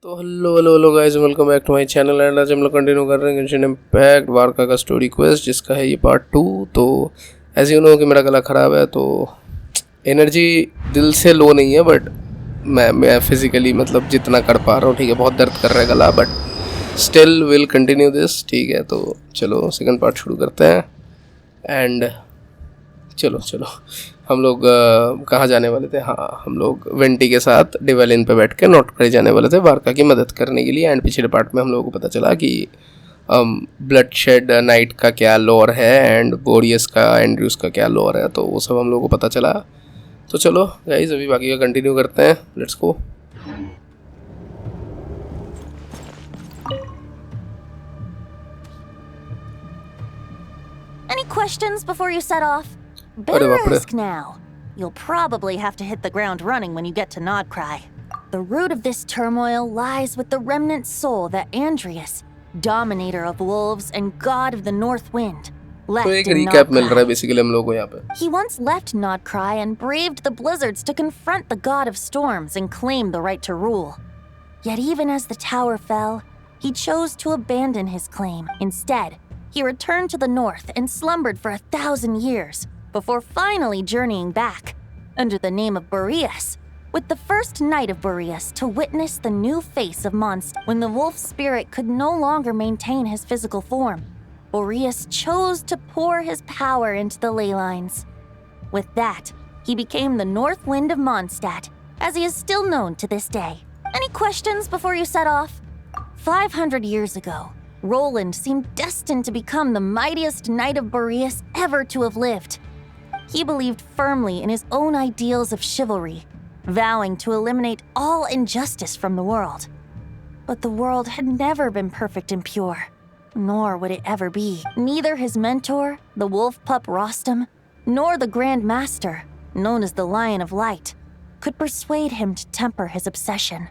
तो hello guys, welcome back to my channel. And आज हम लोग कंटिन्यू कर रहे हैं गेंशिन इम्पैक्ट वारका का स्टोरी क्वेस्ट, जिसका है ये पार्ट 2। तो ऐसे यू नो कि मेरा गला ख़राब है, तो एनर्जी दिल से लो नहीं है, बट मैं फिज़िकली मतलब जितना कर पा रहा हूँ, ठीक है। बहुत दर्द कर रहा है गला, but still will continue this, ठीक है। तो चलो सेकंड पार्ट शुरू करते हैं। एंड चलो हम लोग कहाँ जाने वाले थे? हाँ, हम लोग वेंटी के साथ डिवेलिन पे बैठ के नोट करे जाने वाले थे वारका की मदद करने के लिए। एंड पिछले पार्ट में हम लोगों को पता चला कि ब्लड शेड नाइट का क्या लॉर है एंड बोरियस का, एंड्रूस का क्या लॉर है, तो वो सब हम लोगों को पता चला। तो चलो गाइस, अभी बाकी का कंटिन्यू करते हैं। Let's go. Any questions before you set off? Better ask now. You'll probably have to hit the ground running when you get to Nodcry. The root of this turmoil lies with the remnant soul that Andreas, dominator of wolves and god of the north wind, left तो एक in recap मिल रहा है Nodcry. Basically हम लोगों को यहाँ पे। He once left Nodcry and braved the blizzards to confront the god of storms and claim the right to rule. Yet even as the tower fell, he chose to abandon his claim. Instead, he returned to the north and slumbered for 1,000 years, before finally journeying back, under the name of Boreas, with the first knight of Boreas to witness the new face of Mondstadt. When the wolf spirit could no longer maintain his physical form, Boreas chose to pour his power into the ley lines. With that, he became the North Wind of Mondstadt, as he is still known to this day. Any questions before you set off? 500 years ago, Roland seemed destined to become the mightiest knight of Boreas ever to have lived. He believed firmly in his own ideals of chivalry, vowing to eliminate all injustice from the world. But the world had never been perfect and pure, nor would it ever be. Neither his mentor, the wolf pup Rostam, nor the Grand Master, known as the Lion of Light, could persuade him to temper his obsession.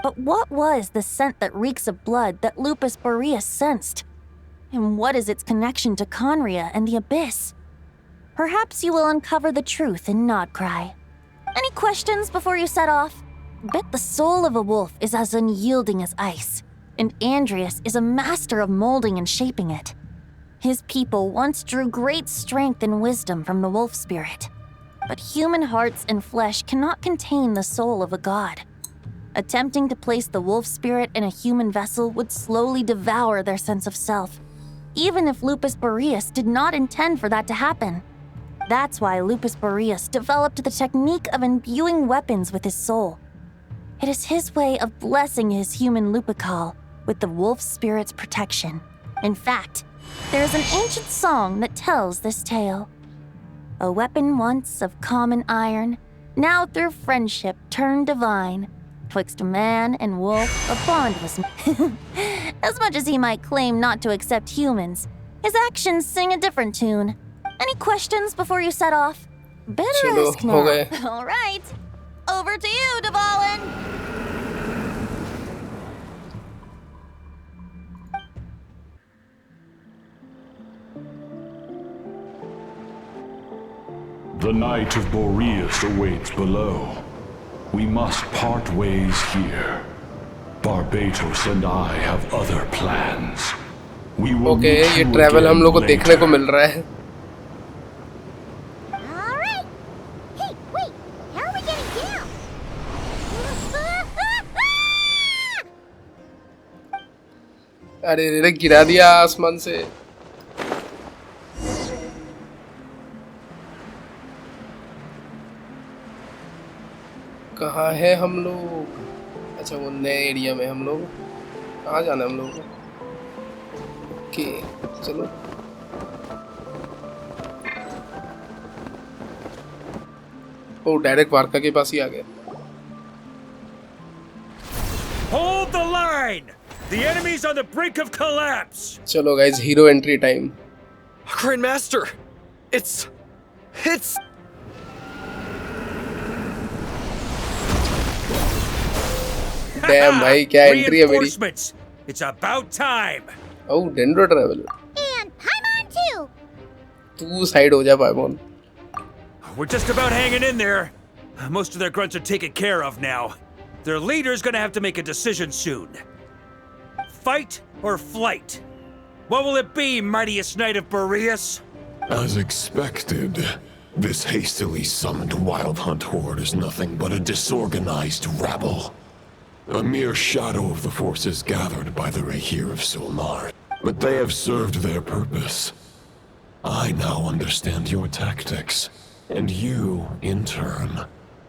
But what was the scent that reeks of blood that Lupus Boreas sensed? And what is its connection to Conria and the Abyss? Perhaps you will uncover the truth in Nodcry. Any questions before you set off? Bet the soul of a wolf is as unyielding as ice, and Andreas is a master of molding and shaping it. His people once drew great strength and wisdom from the wolf spirit, but human hearts and flesh cannot contain the soul of a god. Attempting to place the wolf spirit in a human vessel would slowly devour their sense of self, even if Lupus Boreas did not intend for that to happen. That's why Lupus Boreas developed the technique of imbuing weapons with his soul. It is his way of blessing his human Lupical with the wolf spirit's protection. In fact, there is an ancient song that tells this tale. A weapon once of common iron, now through friendship turned divine. Twixt man and wolf, a bond was As much as he might claim not to accept humans, his actions sing a different tune. Any questions before you set off? Better ask now. All right. Over to you, Dvalin. The Knight of Boreas awaits below. We must part ways here. Barbatos and I have other plans. We will meet ये you travel हम again लोग को देखने को later. मिल रहा है। All right. Hey, wait. How are we getting down? अरे रे, गिरा दिया आसमान से। कहाँ है हम लोग? अच्छा, वो नए एरिया में हम लोग। कहाँ जाना है हम लोग को? ओके, चलो। ओ, डायरेक्ट वारका के पास ही आ गए। Hold the line! The enemy's on the brink of collapse! चलो guys, hero entry time. Grandmaster! It's... dam भाई, क्या एंट्री है मेरी। Reinforcements! It's about time! Oh, dendro traveller. And Paimon too. तू साइड हो जा पाइमोन। We're just about hanging in there. Most of their grunts are taken care of now. Their leader's gonna have to make a decision soon. Fight or flight? What will it be, mightiest knight of Boreas? As expected, this hastily summoned Wild Hunt horde is nothing but a disorganized rabble. A mere shadow of the forces gathered by the Rahir of Solnar. But they have served their purpose. I now understand your tactics, and you, in turn,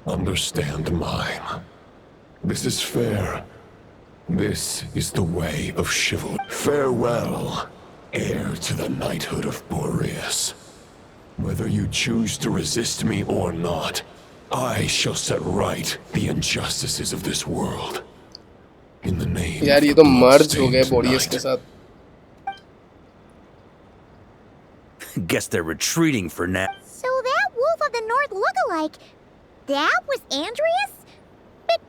understand mine. This is fair. This is the way of chivalry. Farewell, heir to the knighthood of Boreas. Whether you choose to resist me or not, I shall set right the injustices of this world. In the name यार of ये the तो मर्ज हो गए bloodstained बोरियस के knight. साथ. Guess they're retreating for now. So that Wolf of the North look-alike, that was Andreas? But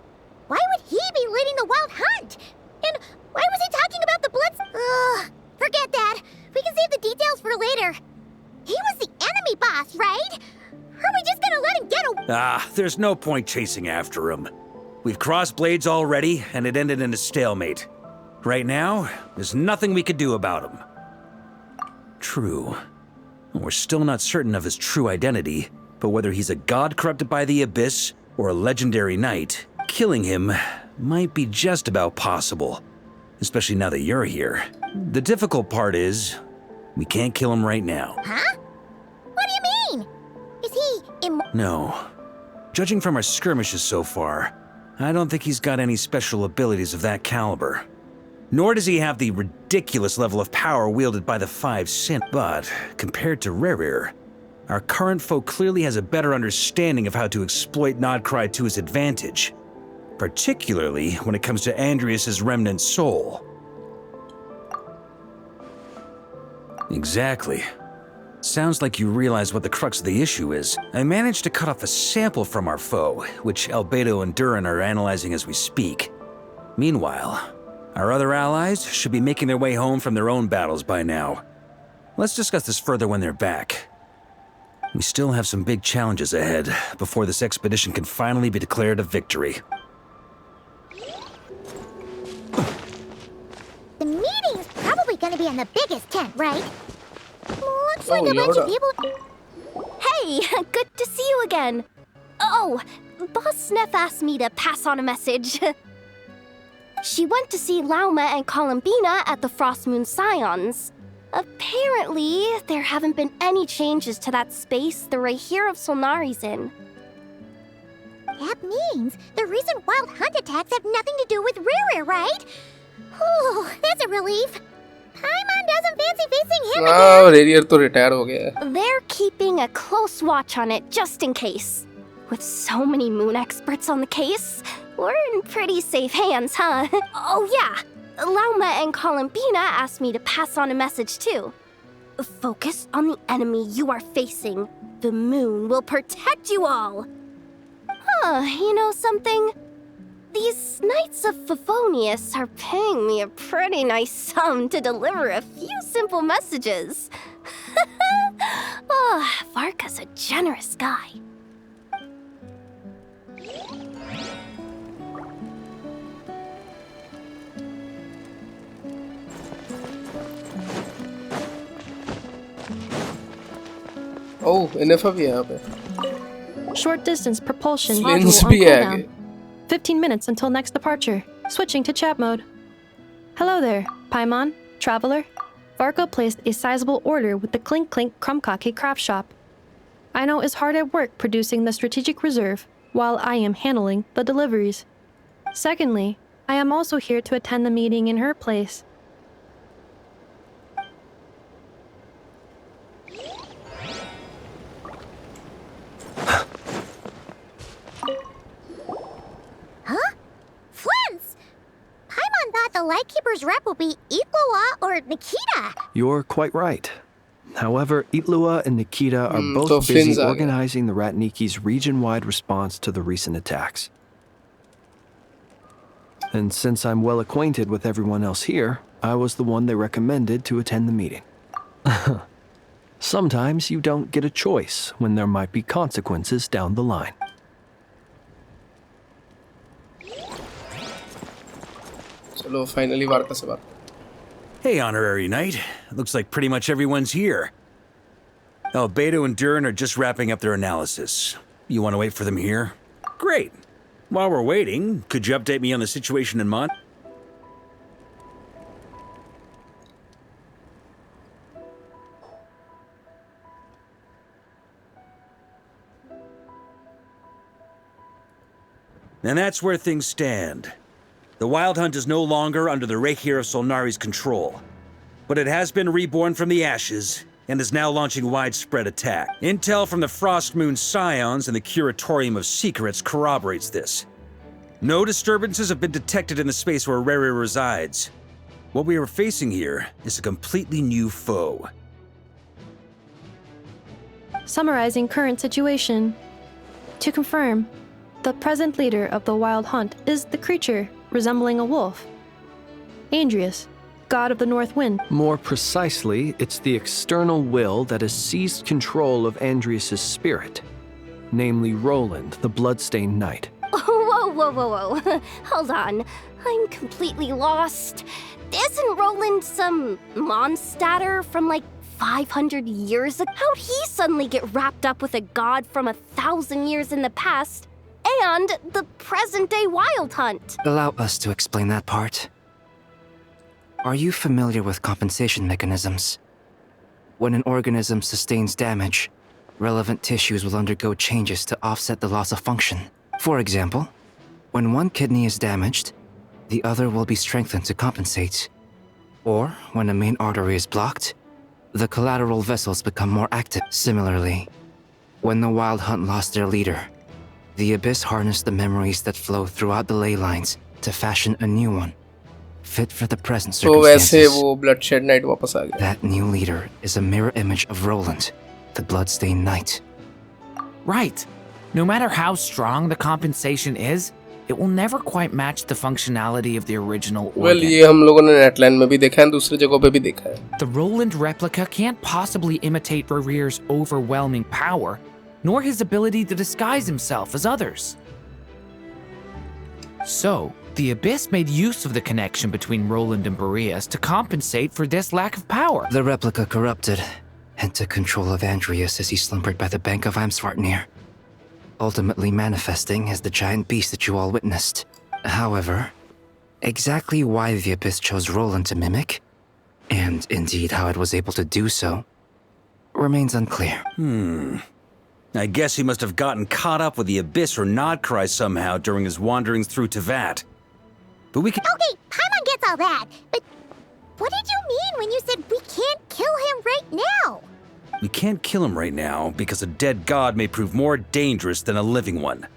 why would he be leading the Wild Hunt? And why was he talking about the Blitz? Ugh, forget that. We can save the details for later. He was the enemy boss, right? Are we just gonna let him get away? Ah, there's no point chasing after him. We've crossed blades already, and it ended in a stalemate. Right now, there's nothing we could do about him. True. We're still not certain of his true identity, but whether he's a god corrupted by the Abyss or a legendary knight, killing him might be just about possible. Especially now that you're here. The difficult part is, we can't kill him right now. Huh? What do you mean? Is he No. Judging from our skirmishes so far, I don't think he's got any special abilities of that caliber. Nor does he have the ridiculous level of power wielded by the Five Sin. But, compared to Rerir, our current foe clearly has a better understanding of how to exploit Nodcry to his advantage. Particularly when it comes to Andreas' remnant soul. Exactly. Sounds like you realize what the crux of the issue is. I managed to cut off a sample from our foe, which Albedo and Durin are analyzing as we speak. Meanwhile, our other allies should be making their way home from their own battles by now. Let's discuss this further when they're back. We still have some big challenges ahead before this expedition can finally be declared a victory. The meeting's probably gonna be in the biggest tent, right? Looks like Oh, a bunch of Yoda. people. Hey, good to see you again. Oh, Boss Sneff asked me to pass on a message. She went to see Lauma and Columbina at the Frost Moon Scions. Apparently, there haven't been any changes to that space the Rahir of Solnari's in. That means the recent Wild Hunt attacks have nothing to do with Rerir, right? Oh, that's a relief. Paimon doesn't fancy facing him हाँ रेडियर तो retire हो गया है. They're keeping a close watch on it just in case. With so many moon experts on the case, we're in pretty safe hands, huh? Oh yeah, Lauma and Columbina asked me to pass on a message too. Focus on the enemy you are facing. The moon will protect you all. Huh, you know something? These Knights of Favonius are paying me a pretty nice sum to deliver a few simple messages. Oh, Varka's a generous guy. ओह इनफा भी है यहाँ पे. Short distance propulsion Flins module on भी है cooldown. आगे. 15 minutes until next departure. Switching to chat mode. Hello there, Paimon, traveler. Varka placed a sizable order with the Clink Clink Krumkake craft shop. I know is hard at work producing the strategic reserve, while I am handling the deliveries. Secondly, I am also here to attend the meeting in her place. Huh? Flins! Paimon thought the Lightkeeper's rep would be Itlua or Nikita. You're quite right. However, Itlua and Nikita are so both Finn's busy आ गया. organizing the Ratniki's region-wide response to the recent attacks. And since I'm well acquainted with everyone else here, I was the one they recommended to attend the meeting. Sometimes you don't get a choice when there might be consequences down the line. चलो finally वार्का से बात. Hey, Honorary Knight. Looks like pretty much everyone's here. Oh, Beto and Durin are just wrapping up their analysis. You want to wait for them here? Great. While we're waiting, could you update me on the situation in Mont? And that's where things stand. The Wild Hunt is no longer under the Reikir of Solnari's control, but it has been reborn from the ashes and is now launching widespread attack. Intel from the Frost Moon Scions and the Curatorium of Secrets corroborates this. No disturbances have been detected in the space where Rere resides. What we are facing here is a completely new foe. Summarizing current situation. To confirm, the present leader of the Wild Hunt is the creature resembling a wolf. Andrius, god of the North Wind. More precisely, it's the external will that has seized control of Andrius' spirit, namely Roland, the Bloodstained Knight. Whoa. Hold on. I'm completely lost. Isn't Roland some monstatter from like 500 years ago? How'd he suddenly get wrapped up with a god from 1,000 years in the past and the present-day Wild Hunt? Allow us to explain that part. Are you familiar with compensation mechanisms? When an organism sustains damage, relevant tissues will undergo changes to offset the loss of function. For example, when one kidney is damaged, the other will be strengthened to compensate. Or, when a main artery is blocked, the collateral vessels become more active. Similarly, when the Wild Hunt lost their leader, the Abyss harnessed the memories that flow throughout the ley lines to fashion a new one, fit for the present तो वैसे circumstances. वो bloodshed night वापस आ गया. That new leader is a mirror image of Roland, the Bloodstained Knight. Right. No matter how strong the compensation is, it will never quite match the functionality of the original Well, organ. ये हम लोगों ने Netline में भी देखा है, दूसरी जगहों पे भी देखा है. The Roland replica can't possibly imitate Rere's overwhelming power, nor his ability to disguise himself as others. So, the Abyss made use of the connection between Roland and Boreas to compensate for this lack of power. The replica corrupted and took control of Andrius as he slumbered by the bank of Eimsvartnir, ultimately manifesting as the giant beast that you all witnessed. However, exactly why the Abyss chose Roland to mimic, and indeed how it was able to do so, remains unclear. I guess he must have gotten caught up with the Abyss or Nodcry somehow during his wanderings through Tevat. But we can— Okay, Paimon gets all that, but what did you mean when you said we can't kill him right now? We can't kill him right now because a dead god may prove more dangerous than a living one.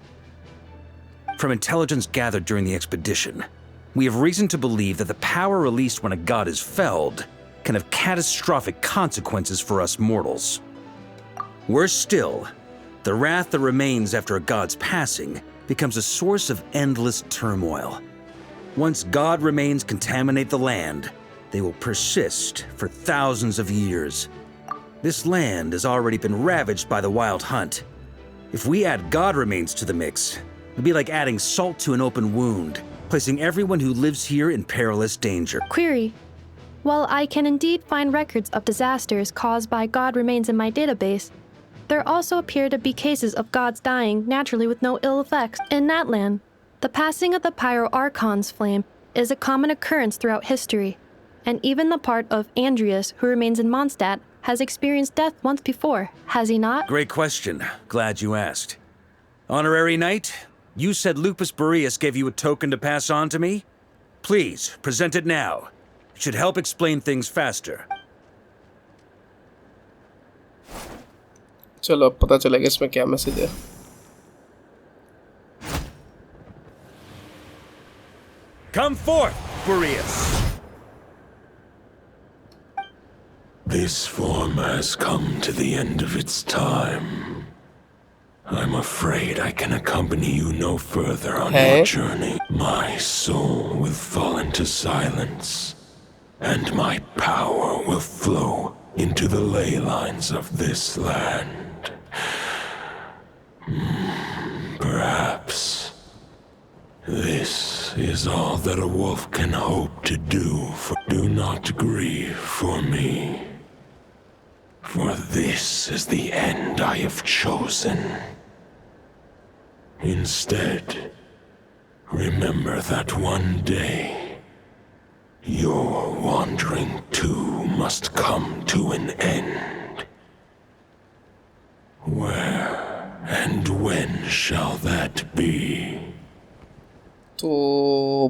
From intelligence gathered during the expedition, we have reason to believe that the power released when a god is felled can have catastrophic consequences for us mortals. Worse still, the wrath that remains after a god's passing becomes a source of endless turmoil. Once god remains contaminate the land, they will persist for thousands of years. This land has already been ravaged by the Wild Hunt. If we add god remains to the mix, it'd be like adding salt to an open wound, placing everyone who lives here in perilous danger. Query. While I can indeed find records of disasters caused by god remains in my database, there also appear to be cases of gods dying naturally with no ill effects. In that land, the passing of the Pyro-Archon's flame is a common occurrence throughout history, and even the part of Andrius who remains in Mondstadt has experienced death once before, has he not? Great question. Glad you asked. Honorary Knight, you said Lupus Boreas gave you a token to pass on to me? Please, present it now. It should help explain things faster. चलो अब पता चलेगा इसमें क्या message है. Come forth, Boreas! This form has come to the end of its time. I'm afraid I can accompany you no further on your journey. My soul will fall into silence, and my power will flow into the ley lines of this land. Perhaps this is all that a wolf can hope to do. Do not grieve for me, for this is the end I have chosen. Instead, remember that one day, your wandering too must come to an end. Where and when shall that be? तो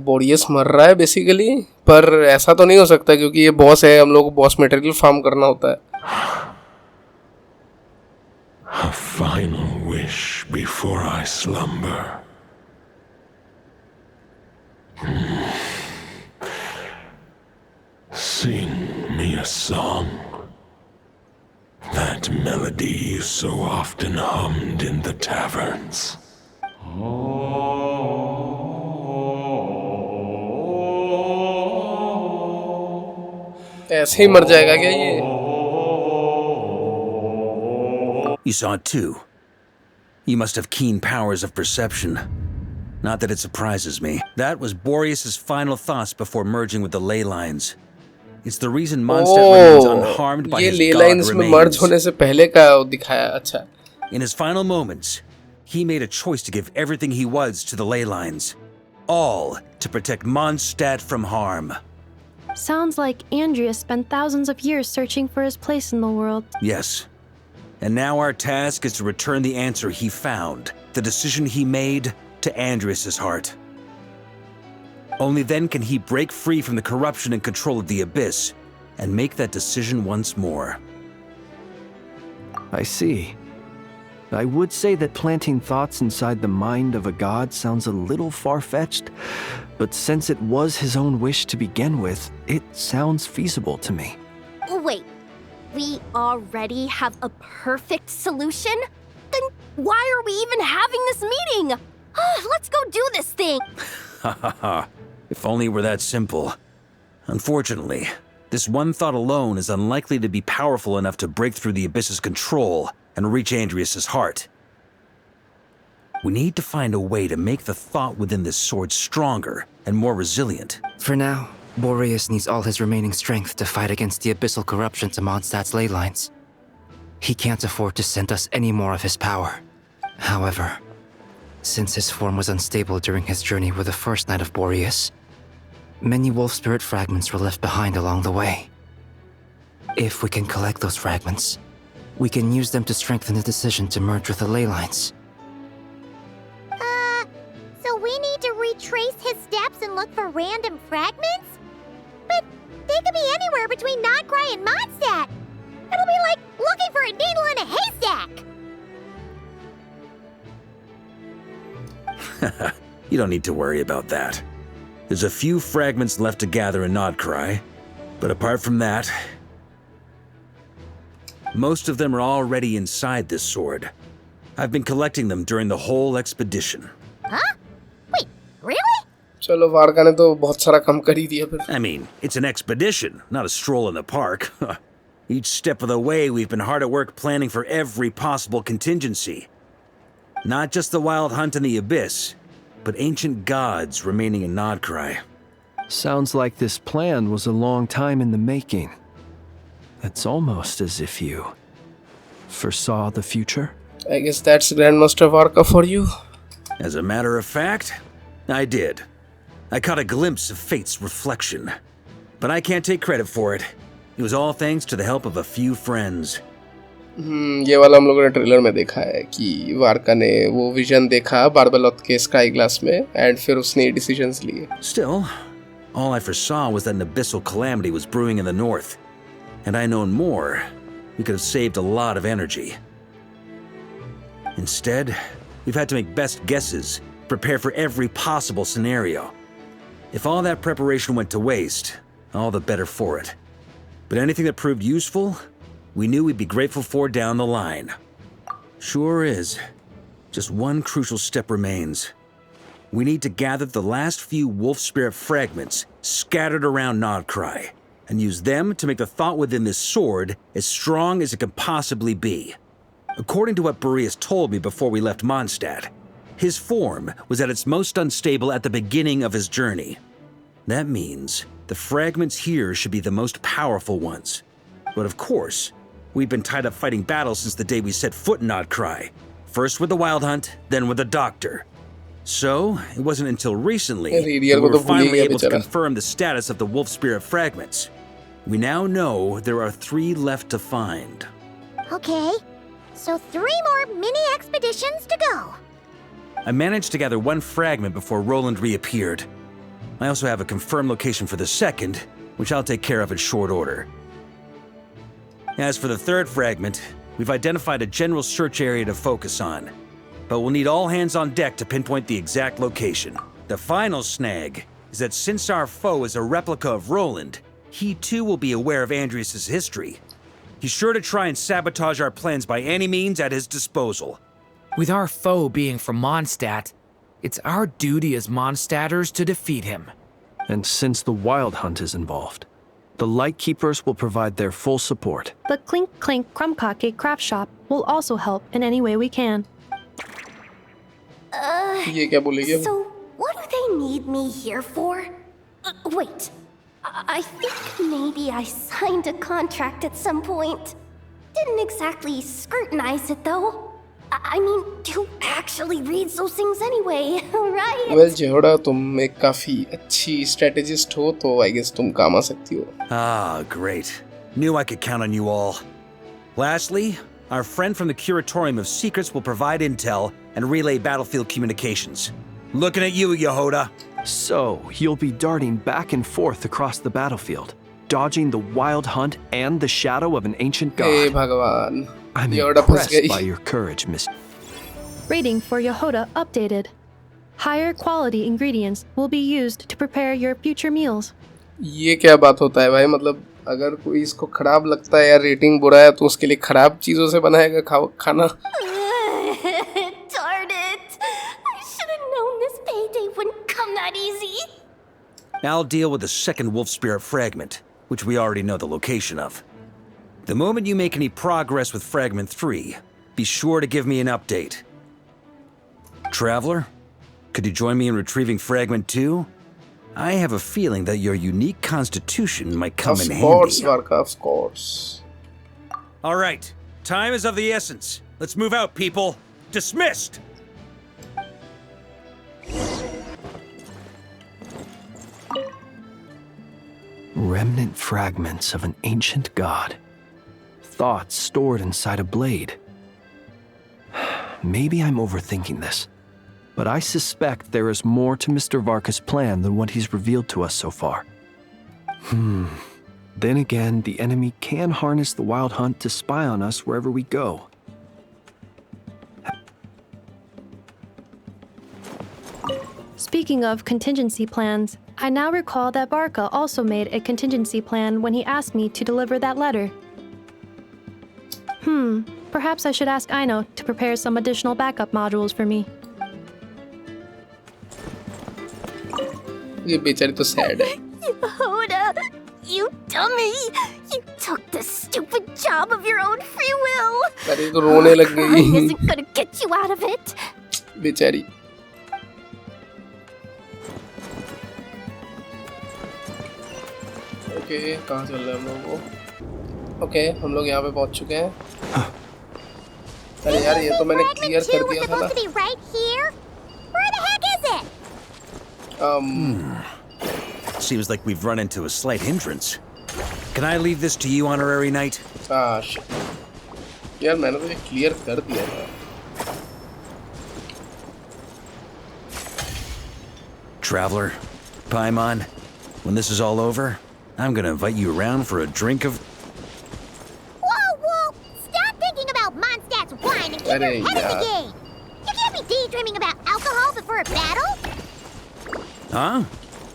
बोरियस मर रहा है basically, पर ऐसा तो नहीं हो सकता क्योंकि ये बॉस है, हम लोग को बॉस मटेरियल फार्म करना होता है. A final wish before I slumber. Sing me a song. That melody you so often hummed in the taverns. ऐसे ही मर जाएगा क्या ये? You saw it too. You must have keen powers of perception. Not that it surprises me. That was Boreas's final thoughts before merging with the ley lines. It's the reason Mondstadt remains unharmed by his ley god lines में merge होने से पहले का दिखाया. अच्छा. In his final moments, he made a choice to give everything he was to the ley lines. All to protect Mondstadt from harm. Sounds like Andrea spent thousands of years searching for his place in the world. Yes. And now our task is to return the answer he found, the decision he made, to Andrias' heart. Only then can he break free from the corruption and control of the Abyss, and make that decision once more. I see. I would say that planting thoughts inside the mind of a god sounds a little far-fetched, but since it was his own wish to begin with, it sounds feasible to me. Wait, we already have a perfect solution? Then why are we even having this meeting? Let's go do this thing! Ha ha ha. If only it were that simple. Unfortunately, this one thought alone is unlikely to be powerful enough to break through the Abyss's control and reach Andrias' heart. We need to find a way to make the thought within this sword stronger and more resilient. For now, Boreas needs all his remaining strength to fight against the abyssal corruption to Mondstadt's ley lines. He can't afford to send us any more of his power. However, since his form was unstable during his journey with the first night of Boreas, many wolf spirit fragments were left behind along the way. If we can collect those fragments, we can use them to strengthen the decision to merge with the ley lines. So we need to retrace his steps and look for random fragments? But they could be anywhere between Nodcry and Mondstadt. It'll be like looking for a needle in a haystack. You don't need to worry about that. There's a few fragments left to gather in Nodcry, but apart from that, most of them are already inside this sword. I've been collecting them during the whole expedition. Huh? Wait, really? चलो वार्का ने तो बहुत सारा कम कर ही दिया फिर. I mean, it's an expedition, not a stroll in the park. Each step of the way, we've been hard at work planning for every possible contingency. Not just the wild hunt in the Abyss, but ancient gods remaining in Nodcry. Sounds like this plan was a long time in the making. It's almost as if you foresaw the future. I guess that's Grandmaster Varka for you. As a matter of fact, I did. I caught a glimpse of fate's reflection. But I can't take credit for it. It was all thanks to the help of a few friends. ये वाला हम लोगों ने trailer में देखा है कि वार्का ने वो विजन देखा बारबेलोथ के स्काई ग्लास में एंड फिर उसने डिसीजंस लिए. Still, all I foresaw was that an abyssal calamity was brewing in the north. Had I known more, we could have saved a lot of energy. Instead, we've had to make best guesses, prepare for every possible scenario. If all that preparation went to waste, all the better for it. But anything that proved useful, we knew we'd be grateful for down the line. Sure is. Just one crucial step remains. We need to gather the last few wolf spirit fragments scattered around Nodcry, and use them to make the thought within this sword as strong as it can possibly be. According to what Boreas told me before we left Mondstadt, His form was at its most unstable at the beginning of his journey. That means the fragments here should be the most powerful ones. But of course, we've been tied up fighting battles since the day we set foot in Outcry. First with the Wild Hunt, then with the Doctor. So, it wasn't until recently that we were finally able to confirm the status of the Wolf Spirit fragments. We now know there are 3 left to find. Okay, so 3 more mini expeditions to go. I managed to gather 1 fragment before Roland reappeared. I also have a confirmed location for the second, which I'll take care of in short order. As for the 3rd fragment, we've identified a general search area to focus on, but we'll need all hands on deck to pinpoint the exact location. The final snag is that since our foe is a replica of Roland, he too will be aware of Andrias' history. He's sure to try and sabotage our plans by any means at his disposal. With our foe being from Mondstadt, it's our duty as Mondstadters to defeat him. And since the Wild Hunt is involved, the Lightkeepers will provide their full support. The Clink Clink Crumb-Kake craft shop will also help in any way we can. ये क्या बोलेगी अब? So, what do they need me here for? Wait. I think maybe I signed a contract at some point. Didn't exactly scrutinize it though. I mean, who actually reads those things anyway, right? Well, जेहोड़ा तुम एक काफी अच्छी strategist हो तो I guess तुम काम आ सकती हो. Ah, great. Knew I could count on you all. Lastly, our friend from the Curatorium of Secrets will provide intel and relay battlefield communications. Looking at you, Yehoda. So, you'll be darting back and forth across the battlefield, dodging the Wild Hunt and the shadow of an ancient god. Hey, Bhagavan. I'm Yehoda फंस impressed गई. by your courage, Miss. Rating for Yehoda updated. Higher quality ingredients will be used to prepare your future meals. ये क्या बात होता है भाई? मतलब अगर कोई इसको खराब लगता है या रेटिंग बुरा है तो उसके लिए खराब चीजों से बनाएगा खाना. Darn it! I should have known this payday wouldn't come that easy. I'll deal with the second Wolf Spirit fragment, which we already know the location of. The moment you make any progress with Fragment 3, be sure to give me an update. Traveler, could you join me in retrieving Fragment 2? I have a feeling that your unique constitution might come in handy. Of course, Varka, of course. All right, time is of the essence. Let's move out, people. Dismissed! Remnant fragments of an ancient god. Thoughts stored inside a blade. Maybe I'm overthinking this, but I suspect there is more to Mr. Varka's plan than what he's revealed to us so far. Then again, the enemy can harness the Wild Hunt to spy on us wherever we go. Speaking of contingency plans, I now recall that Varka also made a contingency plan when he asked me to deliver that letter. Perhaps I should ask Aino to prepare some additional backup modules for me. ये बेचारी तो sad है. Yehoda, you dummy! You took the stupid job of your own free will! अरे तो रोने लग Crying गई. isn't gonna get you out of it! बेचारी. ओके, कहाँ चल रहे हैं हम लोग वो? ओके, हम लोग यहाँ पे पहुँच चुके हैं. अरे यार ये तो मैंने क्लियर कर दिया था ना. Supposed to be right here? Where the heck is it? Seems like we've run into a slight hindrance. Can I leave this to you, Honorary Knight? shit. यार मैंने तो ये क्लियर कर दिया था. Traveler, Paimon, when this is all over, I'm gonna invite you around for a drink of... Whoa! Stop thinking about Mondstadt's wine and keep your Arey head in the yaar. game! You can't be daydreaming about alcohol before a battle! Huh?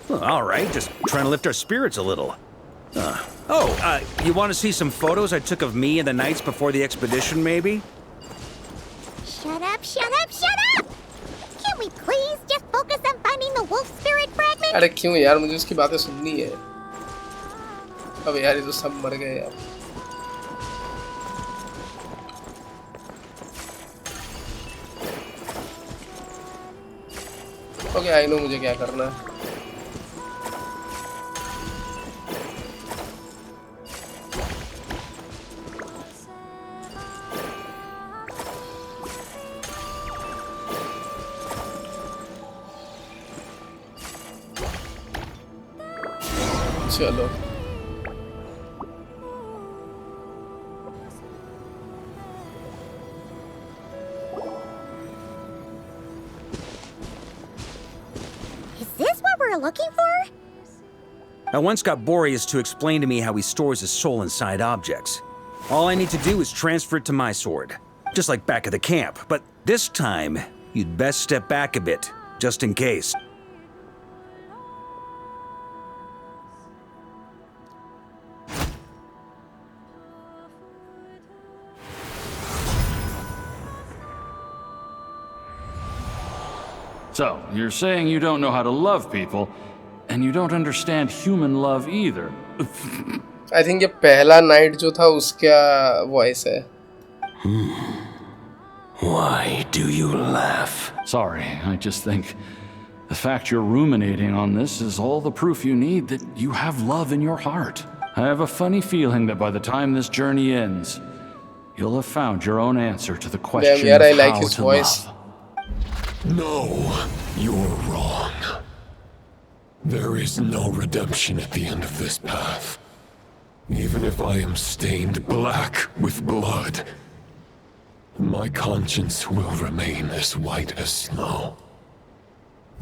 Well, all right, just trying to lift our spirits a little. You want to see some photos I took of me and the knights before the expedition, maybe? Shut up! Can we please just focus on finding the wolf spirit fragment? अरे क्यों यार मुझे उसकी बातें सुननी है. अब यार ये तो सब मर गए यार. ओके आई नो मुझे क्या करना है. चलो Is this what we're looking for? I once got Boreas to explain to me how he stores his soul inside objects. All I need to do is transfer it to my sword, just like back at the camp. But this time, you'd best step back a bit, just in case. So, you're saying you don't know how to love people, and you don't understand human love either. I think ये पहला night जो था उसका voice है. Why do you laugh? Sorry, I just think the fact you're ruminating on this is all the proof you need that you have love in your heart. I have a funny feeling that by the time this journey ends, you'll have found your own answer to the question यार, I of like how his to voice. love. No, you're wrong. There is no redemption at the end of this path. Even if I am stained black with blood, my conscience will remain as white as snow.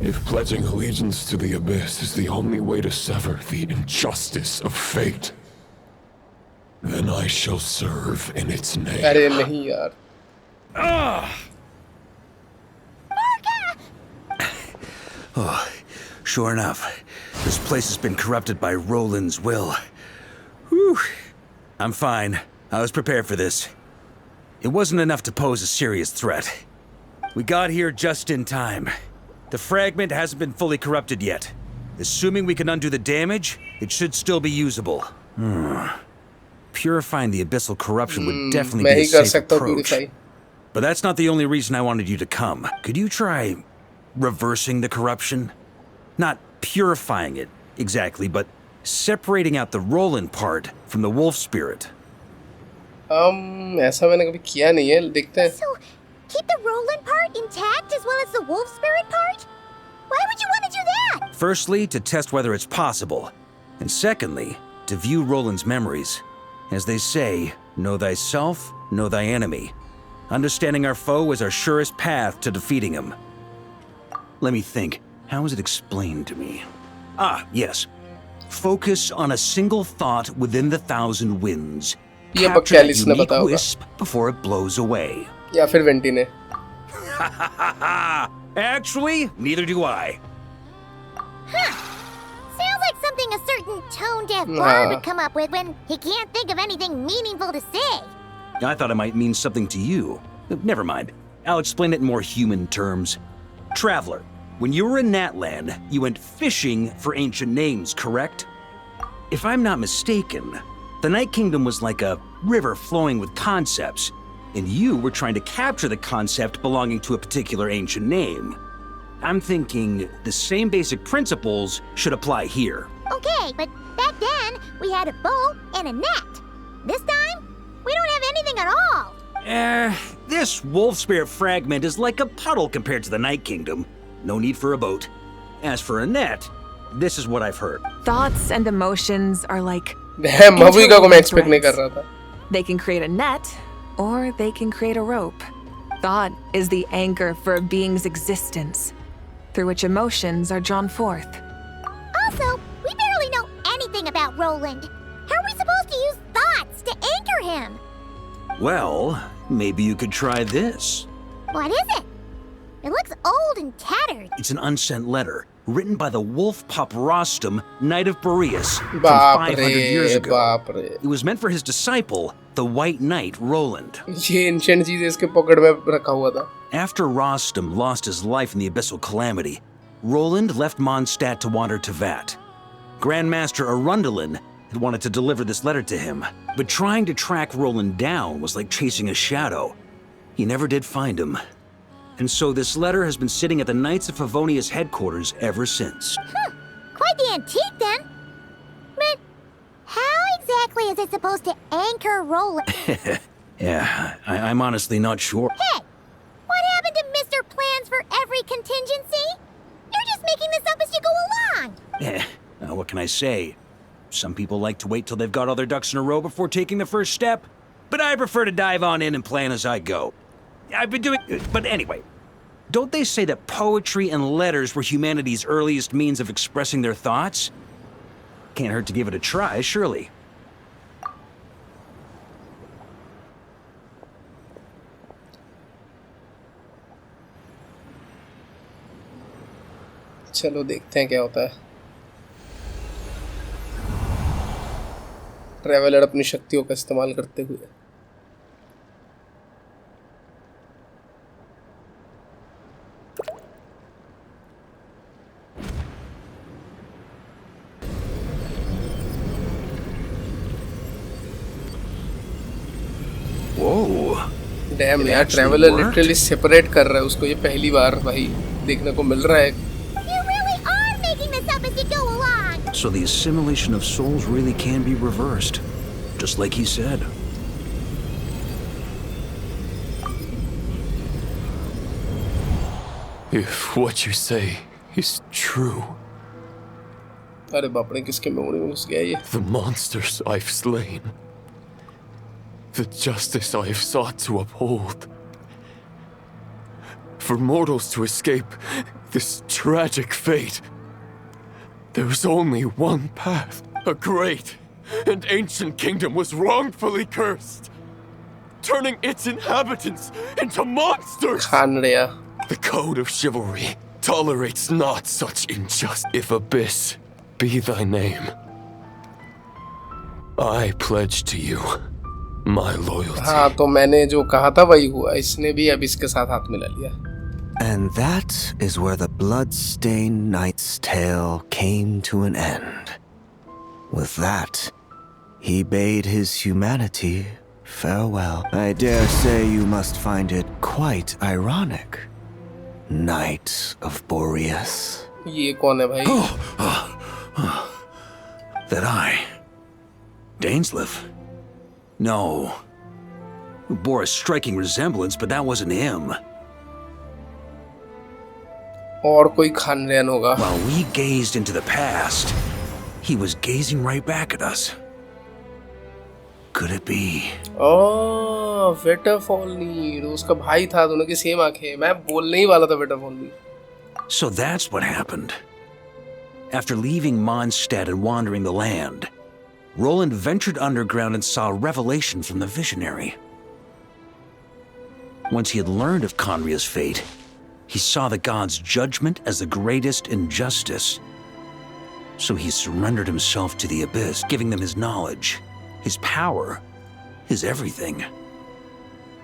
If pledging allegiance to the Abyss is the only way to sever the injustice of fate, then I shall serve in its name. अरे नहीं यार. Oh, sure enough, this place has been corrupted by Roland's will. Whew. I'm fine. I was prepared for this. It wasn't enough to pose a serious threat. We got here just in time. The fragment hasn't been fully corrupted yet. Assuming we can undo the damage, it should still be usable. Purifying the abyssal corruption would definitely मैं be he a कर safe सकता हूँ approach. purify. But that's not the only reason I wanted you to come. Could you try reversing the corruption? Not purifying it, exactly, but separating out the Roland part from the wolf spirit. ऐसा मैंने कभी किया नहीं है. देखते हैं. So, keep the Roland part intact as well as the wolf spirit part? Why would you want to do that? Firstly, to test whether it's possible. And secondly, to view Roland's memories. As they say, know thyself, know thy enemy. Understanding our foe is our surest path to defeating him. Let me think. How is it explained to me? Ah, yes. Focus on a single thought within the 1,000 winds. ये Capture that बकैलिस ने unique बताया होगा. wisp before it blows away. या फिर vanity ने. Actually, neither do I. Sounds like something a certain tone-deaf Nah. bard would come up with when he can't think of anything meaningful to say. I thought it might mean something to you. Never mind. I'll explain it in more human terms. Traveler, when you were in Natland, you went fishing for ancient names, correct? If I'm not mistaken, the Night Kingdom was like a river flowing with concepts, and you were trying to capture the concept belonging to a particular ancient name. I'm thinking the same basic principles should apply here. Okay, but back then, we had a bow and a net. This time, we don't have anything at all. This wolf spirit fragment is like a puddle compared to the Night Kingdom. No need for a boat. As for a net, this is what I've heard. Thoughts and emotions are like movie का को मैं expect नहीं कर रहा था. they can create a net or they can create a rope. Thought is the anchor for a being's existence, through which emotions are drawn forth. Also, we barely know anything about Roland. How are we supposed to use thoughts to anchor him? Well, maybe you could try this. What is it? It looks old and tattered. It's an unsent letter, written by the wolf pup Rostam, Knight of Boreas, from बाप 500 years रे, ago. बाप रे. It was meant for his disciple, the White Knight Roland. ये ancient चीज इसके pocket में रखा हुआ था. After Rostam lost his life in the Abyssal Calamity, Roland left Mondstadt to wander to Vat. Grandmaster Arundelen had wanted to deliver this letter to him, but trying to track Roland down was like chasing a shadow. He never did find him. And so this letter has been sitting at the Knights of Favonia's headquarters ever since. Quite the antique then. But how exactly is it supposed to anchor Roland? Yeah, I'm honestly not sure. Hey, what happened to Mr. Plans for every contingency? You're just making this up as you go along. What can I say? Some people like to wait till they've got all their ducks in a row before taking the first step, but I prefer to dive on in and plan as I go. I've been doing... But anyway, don't they say that poetry and letters were humanity's earliest means of expressing their thoughts? Can't hurt to give it a try, surely. चलो देखते हैं क्या होता है। Traveller अपनी शक्तियों का इस्तेमाल करते हुए। डैम यार, ट्रैवलर लिटरली सेपरेट कर रहा है उसको। ये पहली बार भाई देखने को मिल रहा है। So the assimilation of souls really can be reversed, just like he said. If what you say is true, अरे बाप रे, किसके मेमोरी में घुस गया ये? the monsters I've slain, the justice I have sought to uphold, for mortals to escape this tragic fate, there is only one path. A great and ancient kingdom was wrongfully cursed, turning its inhabitants into monsters. The code of chivalry tolerates not such injustice. If abyss be thy name, I pledge to you my loyalty. हाँ, तो मैंने जो कहा था वही हुआ। इसने भी अब इसके साथ हाथ मिला लिया। And that is where the blood-stained knight's tale came to an end. With that, he bade his humanity farewell. I dare say you must find it quite ironic, Knight of Boreas. ये कौन है भाई? That I, Dainsleif? No. Bore a striking resemblance, but that wasn't him. और कोई खानरेन होगा। While we gazed into the past, he was gazing right back at us. Could it be? वेटरफॉल उसका भाई था, दोनों की सेम आंखें। मैं बोलने ही वाला था वेटरफॉल। So that's what happened. After leaving Mondstadt and wandering the land, Roland ventured underground and saw a revelation from the visionary. Once he had learned of Conria's fate, he saw the gods' judgment as the greatest injustice. So he surrendered himself to the Abyss, giving them his knowledge, his power, his everything.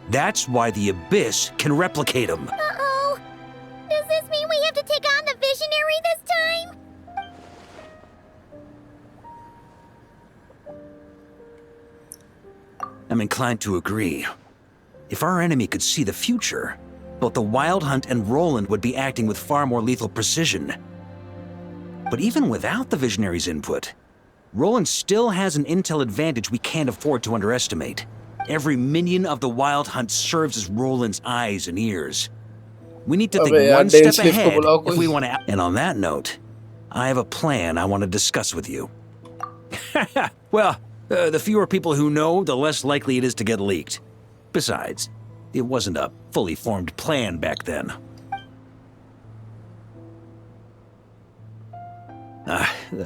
That's why the Abyss can replicate him. Uh-oh. Does this mean we have to take on the Visionary this time? I'm inclined to agree. If our enemy could see the future, both the Wild Hunt and Roland would be acting with far more lethal precision. But even without the Visionary's input, Roland still has an intel advantage we can't afford to underestimate. Every minion of the Wild Hunt serves as Roland's eyes and ears. We need to think one step ahead if we want to... And on that note, I have a plan I want to discuss with you. Well, the fewer people who know, the less likely it is to get leaked. Besides, it wasn't a fully formed plan back then.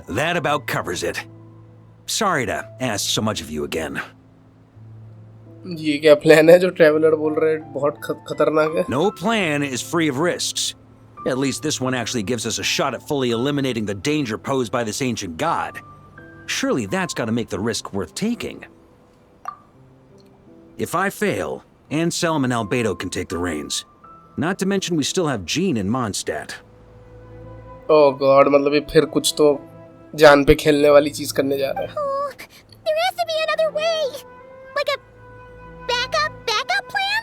That about covers it. Sorry to ask so much of you again. ये क्या plan है जो traveller बोल रहे हैं बहुत खतरनाक है? No plan is free of risks. At least this one actually gives us a shot at fully eliminating the danger posed by this ancient god. Surely that's got to make the risk worth taking. If I fail, Anselm and Albedo can take the reins. Not to mention we still have Jean in Mondstadt. Oh God, मतलब ये फिर कुछ तो जान पे खेलने वाली चीज करने जा रहा है। Oh, there has to be another way. Like a backup plan?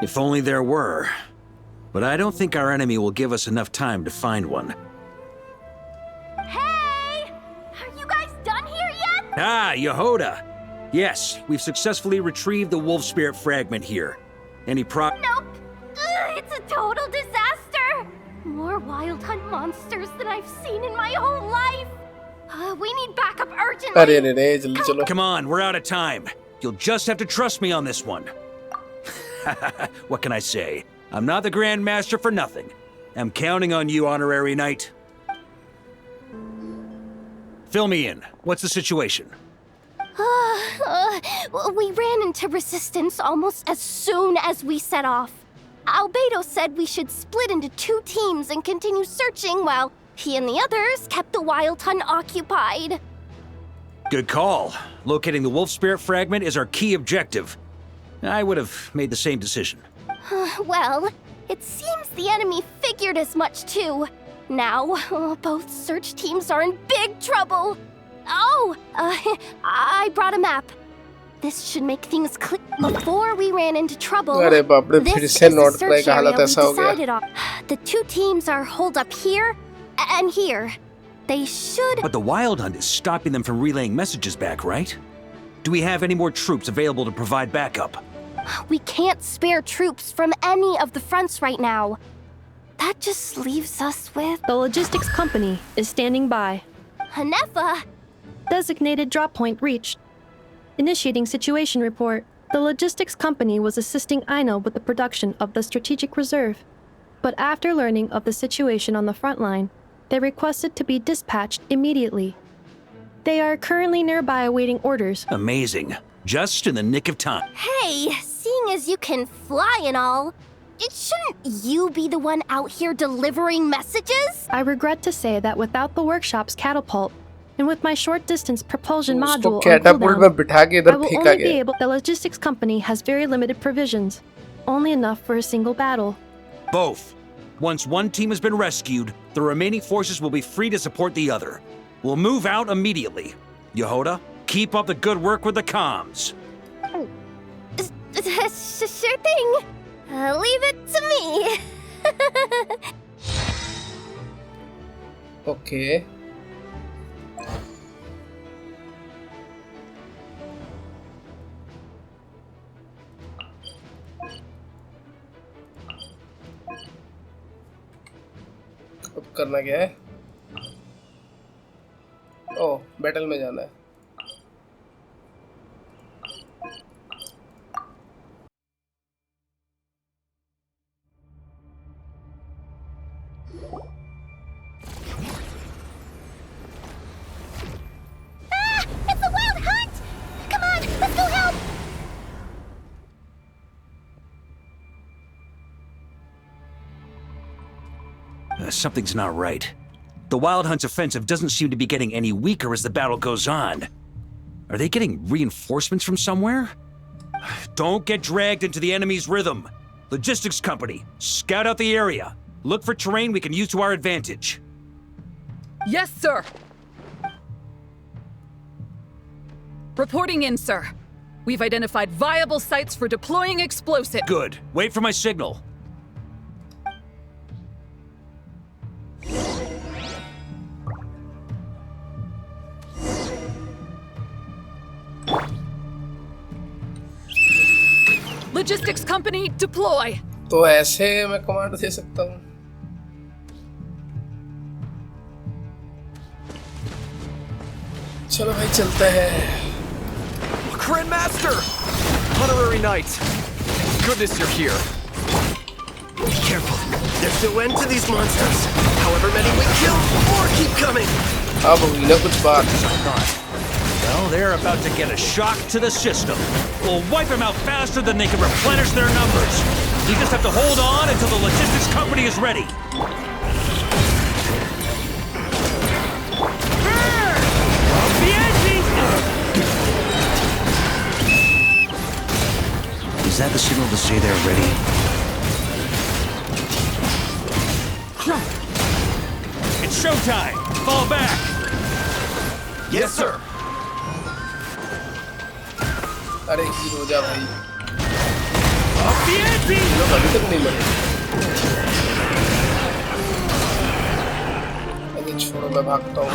If only there were. but I don't think our enemy will give us enough time to find one. Hey! Are you guys done here yet? Ah, Yehoda! Yes, we've successfully retrieved the wolf spirit fragment here. Any Nope. It's a total disaster. More wild hunt monsters than I've seen in my whole life. We need backup urgently. अरे रे रे जल्दी चलो. Come on, we're out of time. You'll just have to trust me on this one. What can I say? I'm not the Grand Master for nothing. I'm counting on you, Honorary Knight. Fill me in. What's the situation? We ran into resistance almost as soon as we set off. Albedo said we should split into 2 teams and continue searching while he and the others kept the wild hunt occupied. Good call. Locating the wolf spirit fragment is our key objective. I would have made the same decision. Well, it seems the enemy figured as much too. Now, both search teams are in big trouble. Oh, I brought a map. This should make things clear. Before we ran into trouble, अरे बाप रे फिर this से is the not search play का area हालत we ऐसा हो गया. decided on. The 2 teams are holed up here and here. They should. But the Wild Hunt is stopping them from relaying messages back, right? Do we have any more troops available to provide backup? We can't spare troops from any of the fronts right now. That just leaves us with The logistics company is standing by. Hanefa. Designated drop point reached. Initiating situation report. The logistics company was assisting Aino with the production of the strategic reserve. But after learning of the situation on the front line, they requested to be dispatched immediately. They are currently nearby awaiting orders. Amazing. Just in the nick of time. Hey, seeing as you can fly and all, shouldn't you be the one out here delivering messages? I regret to say that without the workshop's catapult, and with my short-distance propulsion उसको module on catapult में cooldown, बिठा के I इधर will फेंका only be गया. able. The logistics company has very limited provisions, only enough for a single battle. Both. Once one team has been rescued, the remaining forces will be free to support the other. We'll move out immediately. Yehoda, keep up the good work with the comms. Sure thing. Leave it to me. Okay. अब करना क्या है? ओह, battle में जाना है. It's a wild hunt! Come on, let's go help! Something's not right. The Wild Hunt's offensive doesn't seem to be getting any weaker as the battle goes on. Are they getting reinforcements from somewhere? Don't get dragged into the enemy's rhythm. Logistics company, scout out the area. Look for terrain we can use to our advantage. Yes, sir. Reporting in, sir. We've identified viable sites for deploying explosives. Good. Wait for my signal. Logistics company, deploy. तो ऐसे मैं command दे सकता हूँ. चलो भाई चलते हैं. Grandmaster! Honorary Knight! Goodness you're here. Be careful. There's no end to these monsters. However many we kill, more keep coming. अब हुई ना कुछ बात. Well, they're about to get a shock to the system. We'll wipe them out faster than they can replenish their numbers. You just have to hold on until the logistics company is ready. Is that the signal to say they're ready? It's showtime! Fall back! Yes, sir. अरे hero जा भाई. Off the ante! लोग अभी तक नहीं मरे. छोड़ो मैं भागता हूँ।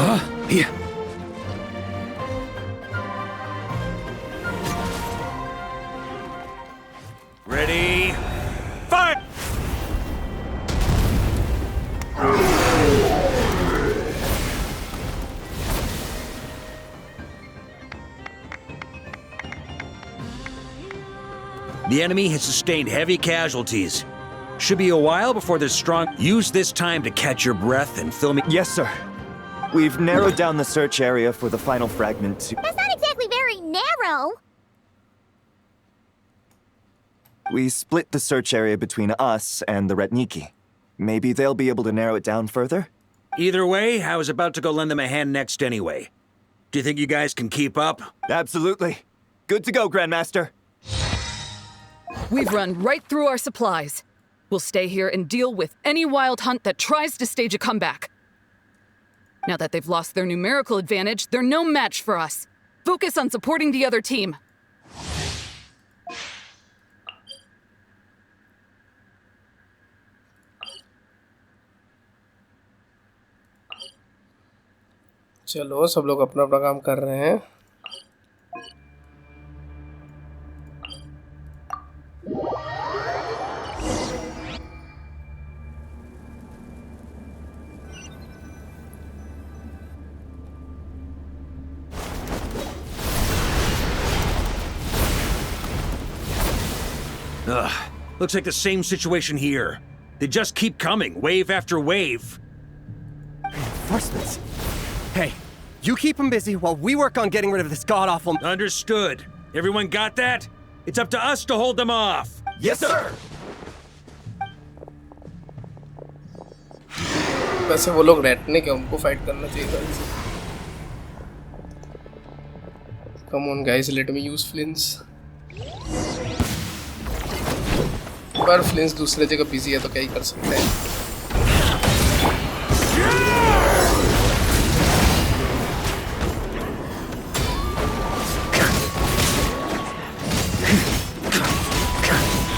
Ready? Fire! The enemy has sustained heavy casualties. Should be a while before they're strong. Use this time to catch your breath and fill me. Yes, sir. We've narrowed down the search area for the final fragment to... That's not exactly very narrow. We split the search area between us and the Retniki. Maybe they'll be able to narrow it down further? Either way, I was about to go lend them a hand next anyway. Do you think you guys can keep up? Absolutely. Good to go, Grandmaster. We've run right through our supplies. We'll stay here and deal with any wild hunt that tries to stage a comeback. Now that they've lost their numerical advantage, they're no match for us. Focus on supporting the other team. चलो सब लोग अपना अपना काम कर रहे हैं। Ugh, looks like the same situation here. They just keep coming, wave after wave. Reinforcements. Hey, you keep them busy while we work on getting rid of this god-awful... Understood. Everyone got that? It's up to us to hold them off. Yes, sir! वैसे वो लोग रहने क्या उनको fight करना चाहिए था इनसे। Come on guys, let me use flints. पर फ्लिंस दूसरे जगह बिजी है तो क्या ही कर सकते हैं।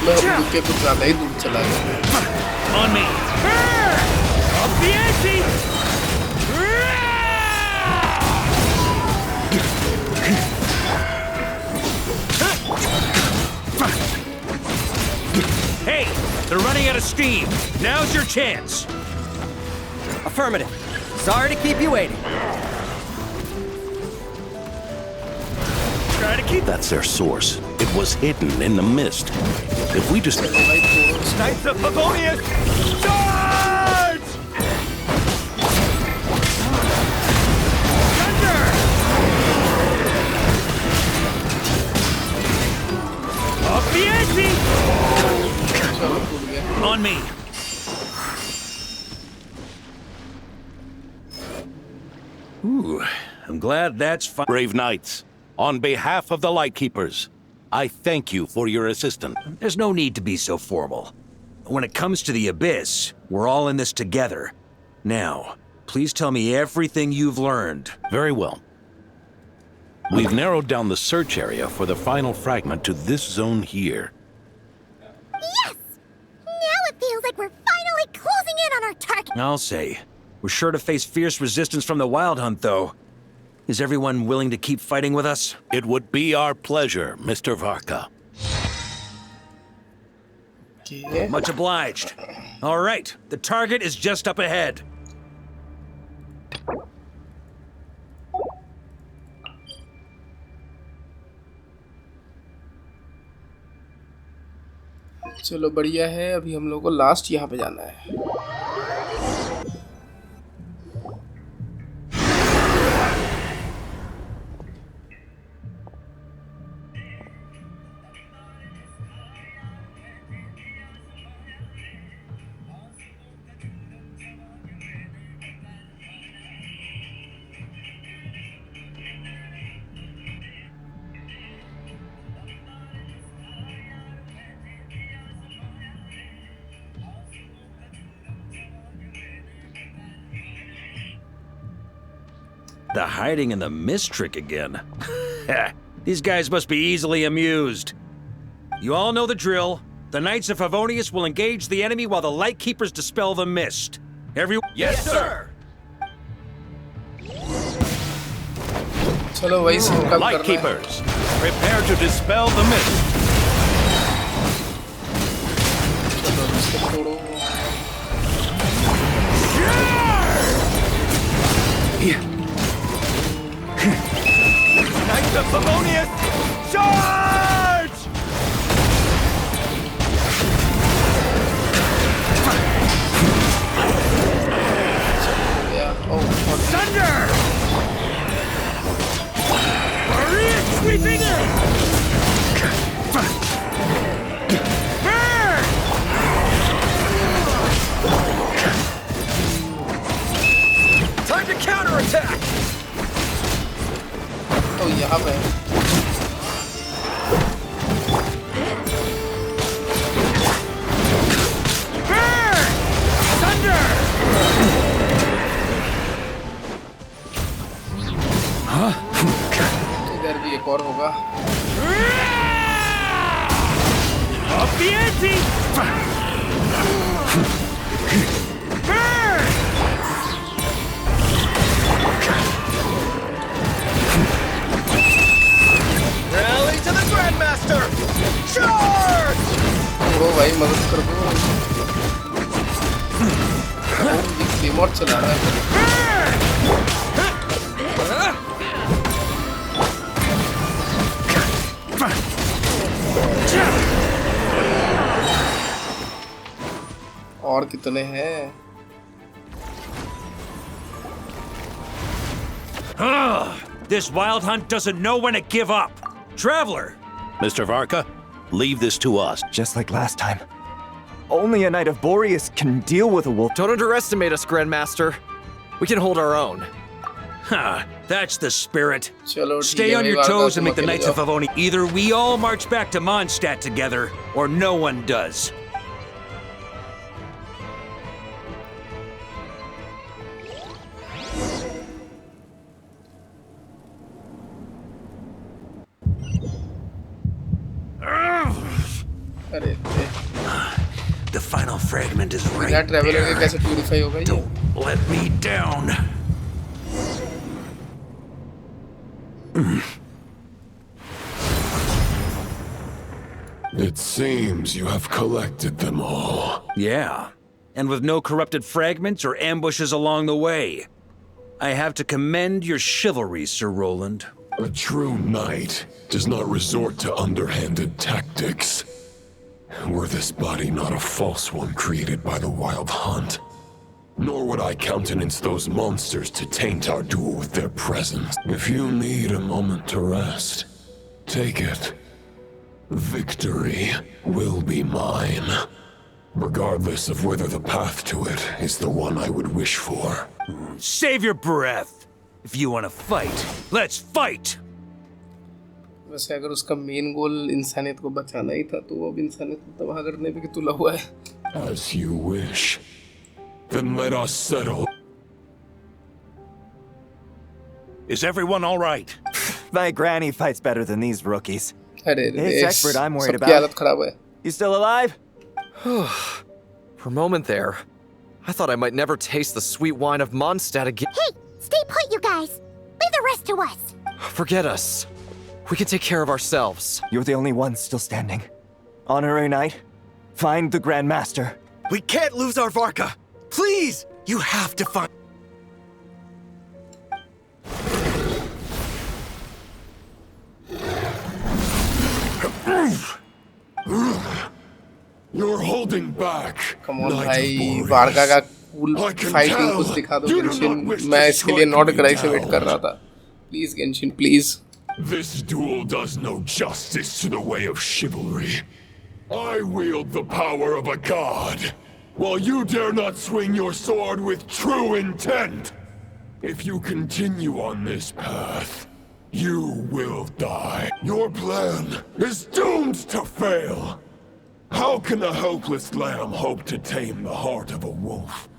मैं रुक के कुछ ज़्यादा ही दूर चला गया। On me. Hey, they're running out of steam. Now's your chance. Affirmative. Sorry to keep you waiting. Try to keep... That's their source. It was hidden in the mist. If we just... Knights of Favonius! Charge! Thunder! Off the ante! On me. Ooh, I'm glad that's fine. Brave knights, on behalf of the Lightkeepers, I thank you for your assistance. There's no need to be so formal. When it comes to the Abyss, we're all in this together. Now, please tell me everything you've learned. Very well. We've narrowed down the search area for the final fragment to this zone here. Yes! Now it feels like we're finally closing in on our target. I'll say. We're sure to face fierce resistance from the Wild Hunt, though. Is everyone willing to keep fighting with us? It would be our pleasure, Mr. Varka. Much obliged. All right, the target is just up ahead. चलो बढ़िया है। अभी हम लोग को last यहाँ पे जाना है। The hiding in the mist trick again. These guys must be easily amused. You all know the drill. The Knights of Favonius will engage the enemy while the Lightkeepers dispel the mist. Yes, sir! चलो वही scene कब करना है। Lightkeepers, prepare to dispel the mist. चलो इसको तोड़ो। Knights of Favonius, charge! Yeah. Oh, Thunder! Maria sweeping in! Burn! Time to counterattack! तो यहाँ पे Burn! Thunder! इधर भी एक और होगा। Up the ante! Burn! Rally to the Grandmaster! Charge! वो भाई मदद कर दो। ये कीमोड चला रहा है। और कितने हैं? This wild hunt doesn't know when to give up. Traveler! Mr. Varka, leave this to us. Just like last time. Only a Knight of Boreas can deal with a wolf. Don't underestimate us, Grandmaster. We can hold our own. Ha! That's the spirit. चलो ठीक Stay है, on मेरी your बात toes तुम and make the अकेले Knights of जाओ। Favoni. Either we all march back to Mondstadt together, or no one does. अरे The final fragment is बिना right ट्रैवलर के there. कैसे प्यूरिफाई होगा ये? Let me down. It seems you have collected them all. Yeah, and with no corrupted fragments or ambushes along the way. I have to commend your chivalry, Sir Roland. A true knight does not resort to underhanded tactics. Were this body not a false one created by the Wild Hunt, nor would I countenance those monsters to taint our duel with their presence. If you need a moment to rest, take it. Victory will be mine, regardless of whether the path to it is the one I would wish for. Save your breath. If you want to fight, let's fight! वैसे अगर उसका main goal इंसानियत को बचाना ही था तो वो अब इंसानियत को तबाह करने पे तुला हुआ है। As you wish. Then let us settle. Is everyone all right? My granny fights better than these rookies. अरे This expert I'm worried सबकी हालत about. खराब है। You still alive? For a moment there, I thought I might never taste the sweet wine of Mondstadt again. Hey, stay put, you guys. Leave the rest to us. Forget us. We can take care of ourselves. You're the only one still standing. Honorary Knight, find the Grand Master. We can't lose our Varka! Please! You have to find... You're holding back. Come on Knight of भाई, Boreas. वार्का का cool I can fighting tell कुछ दिखा दो you do Genshin. not wish to मैं इसके लिए strike not me कराई से down. वेट कर रहा था। Please Genshin please. This duel does no justice to the way of chivalry. I wield the power of a god, while you dare not swing your sword with true intent. If you continue on this path, you will die. Your plan is doomed to fail. How can a helpless lamb hope to tame the heart of a wolf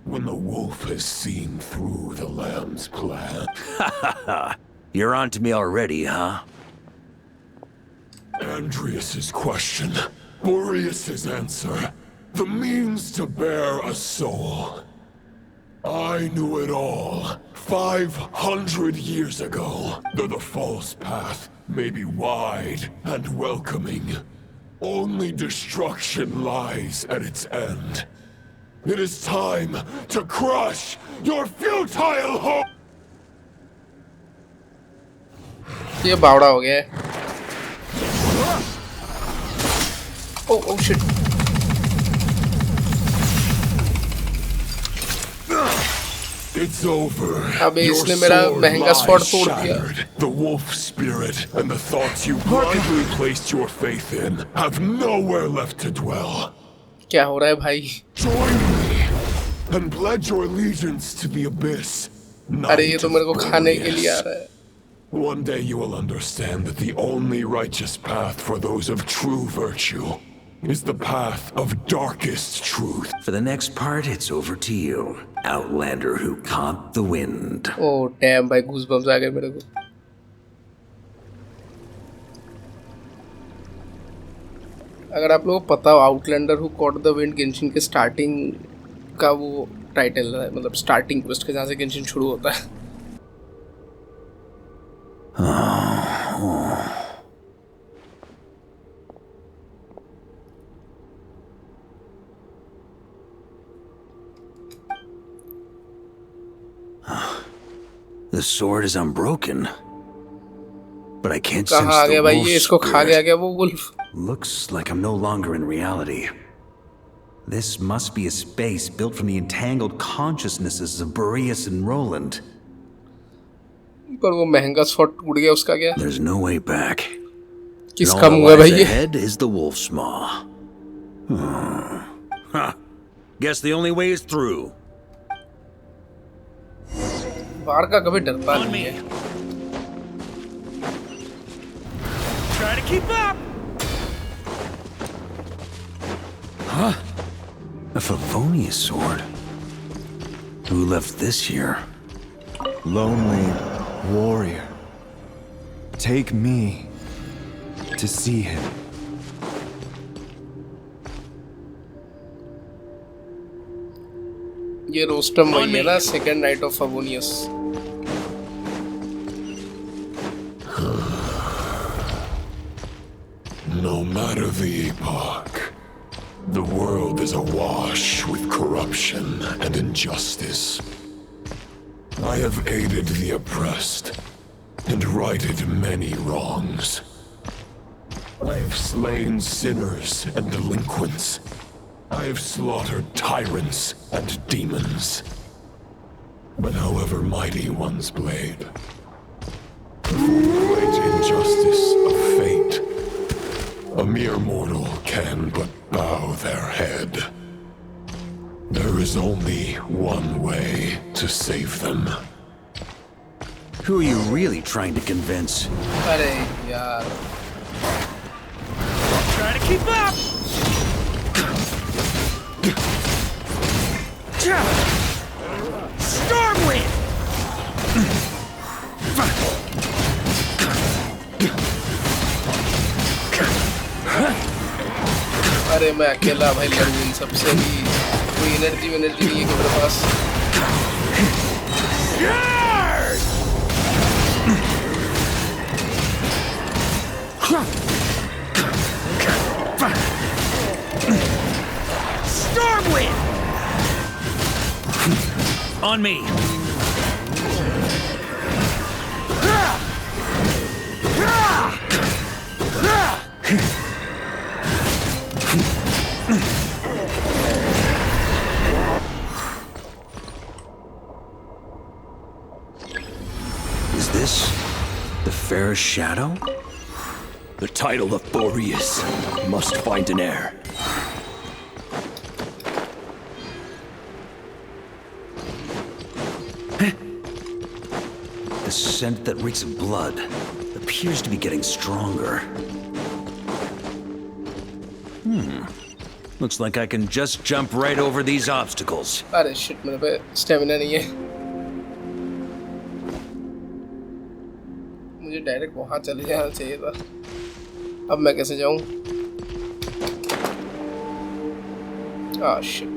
when the wolf has seen through the lamb's plan? Ha ha ha! You're on to me already, huh? Andreas's question, Boreas's answer, the means to bear a soul. I knew it all 500 years ago. Though the false path may be wide and welcoming, only destruction lies at its end. It is time to crush your futile hope! ये बावड़ा हो गया है। Oh shit. It's over. अबे Your इसने मेरा sword महंगा lies sword तोड़ दिया। shattered. The wolf spirit and the thoughts you blindly placed your faith in have nowhere left to dwell. क्या हो रहा है भाई? Join me and pledge your allegiance to the abyss. अरे ये तो मेरे को खाने के लिए आ रहा है। One day you will understand that the only righteous path for those of true virtue is the path of darkest truth. For the next part, it's over to you, Outlander who caught the wind. Oh damn भाई goosebumps आ गए मेरे को। अगर आप लोगों को पता हो Outlander who caught the wind Genshin के स्टार्टिंग का वो टाइटल है, मतलब स्टार्टिंग क्वेस्ट के जहाँ से गेंशिन शुरू होता है। The sword is unbroken, but I can't कहाँ आ sense गया the भाई wolf ये? इसको खा गया spirit. क्या वो wolf? Looks like I'm no longer in reality. This must be a space built from the entangled consciousnesses of Boreas and Roland. पर वो महंगा स्वॉर्ड टूट गया, उसका क्या? There's no way back. किसका मुंह है भाई ये? Ahead is the wolf's maw. Huh. Guess the only way is through. Varca कभी डरता नहीं है। Try to keep up. Huh? A Favonius sword. Who left this here? Lonely warrior. Take me to see him. ये Rostam वही है ना, second knight of Favonius. No matter the epoch, the world is awash with corruption and injustice. I have aided the oppressed and righted many wrongs. I have slain sinners and delinquents. I have slaughtered tyrants and demons. But however mighty one's blade, for the great injustice of fate, a mere mortal can but bow their head. There is only one way to save them. Who are you really trying to convince? अरे यार। Try to keep up. Stormwind. अरे मैं अकेला भाई लड़ूं इन सबसे भी, कोई energy नहीं है मेरे पास। Stormwind. On me. Is this the fairest shadow? The title of Boreas must find an heir. The scent that reeks of blood appears to be getting stronger. Looks like I can just jump right over these obstacles. अरे shit, मेरे पे stamina नहीं है। मुझे direct वहां चले जाना चाहिए था। अब मैं कैसे जाऊं? Ah shit.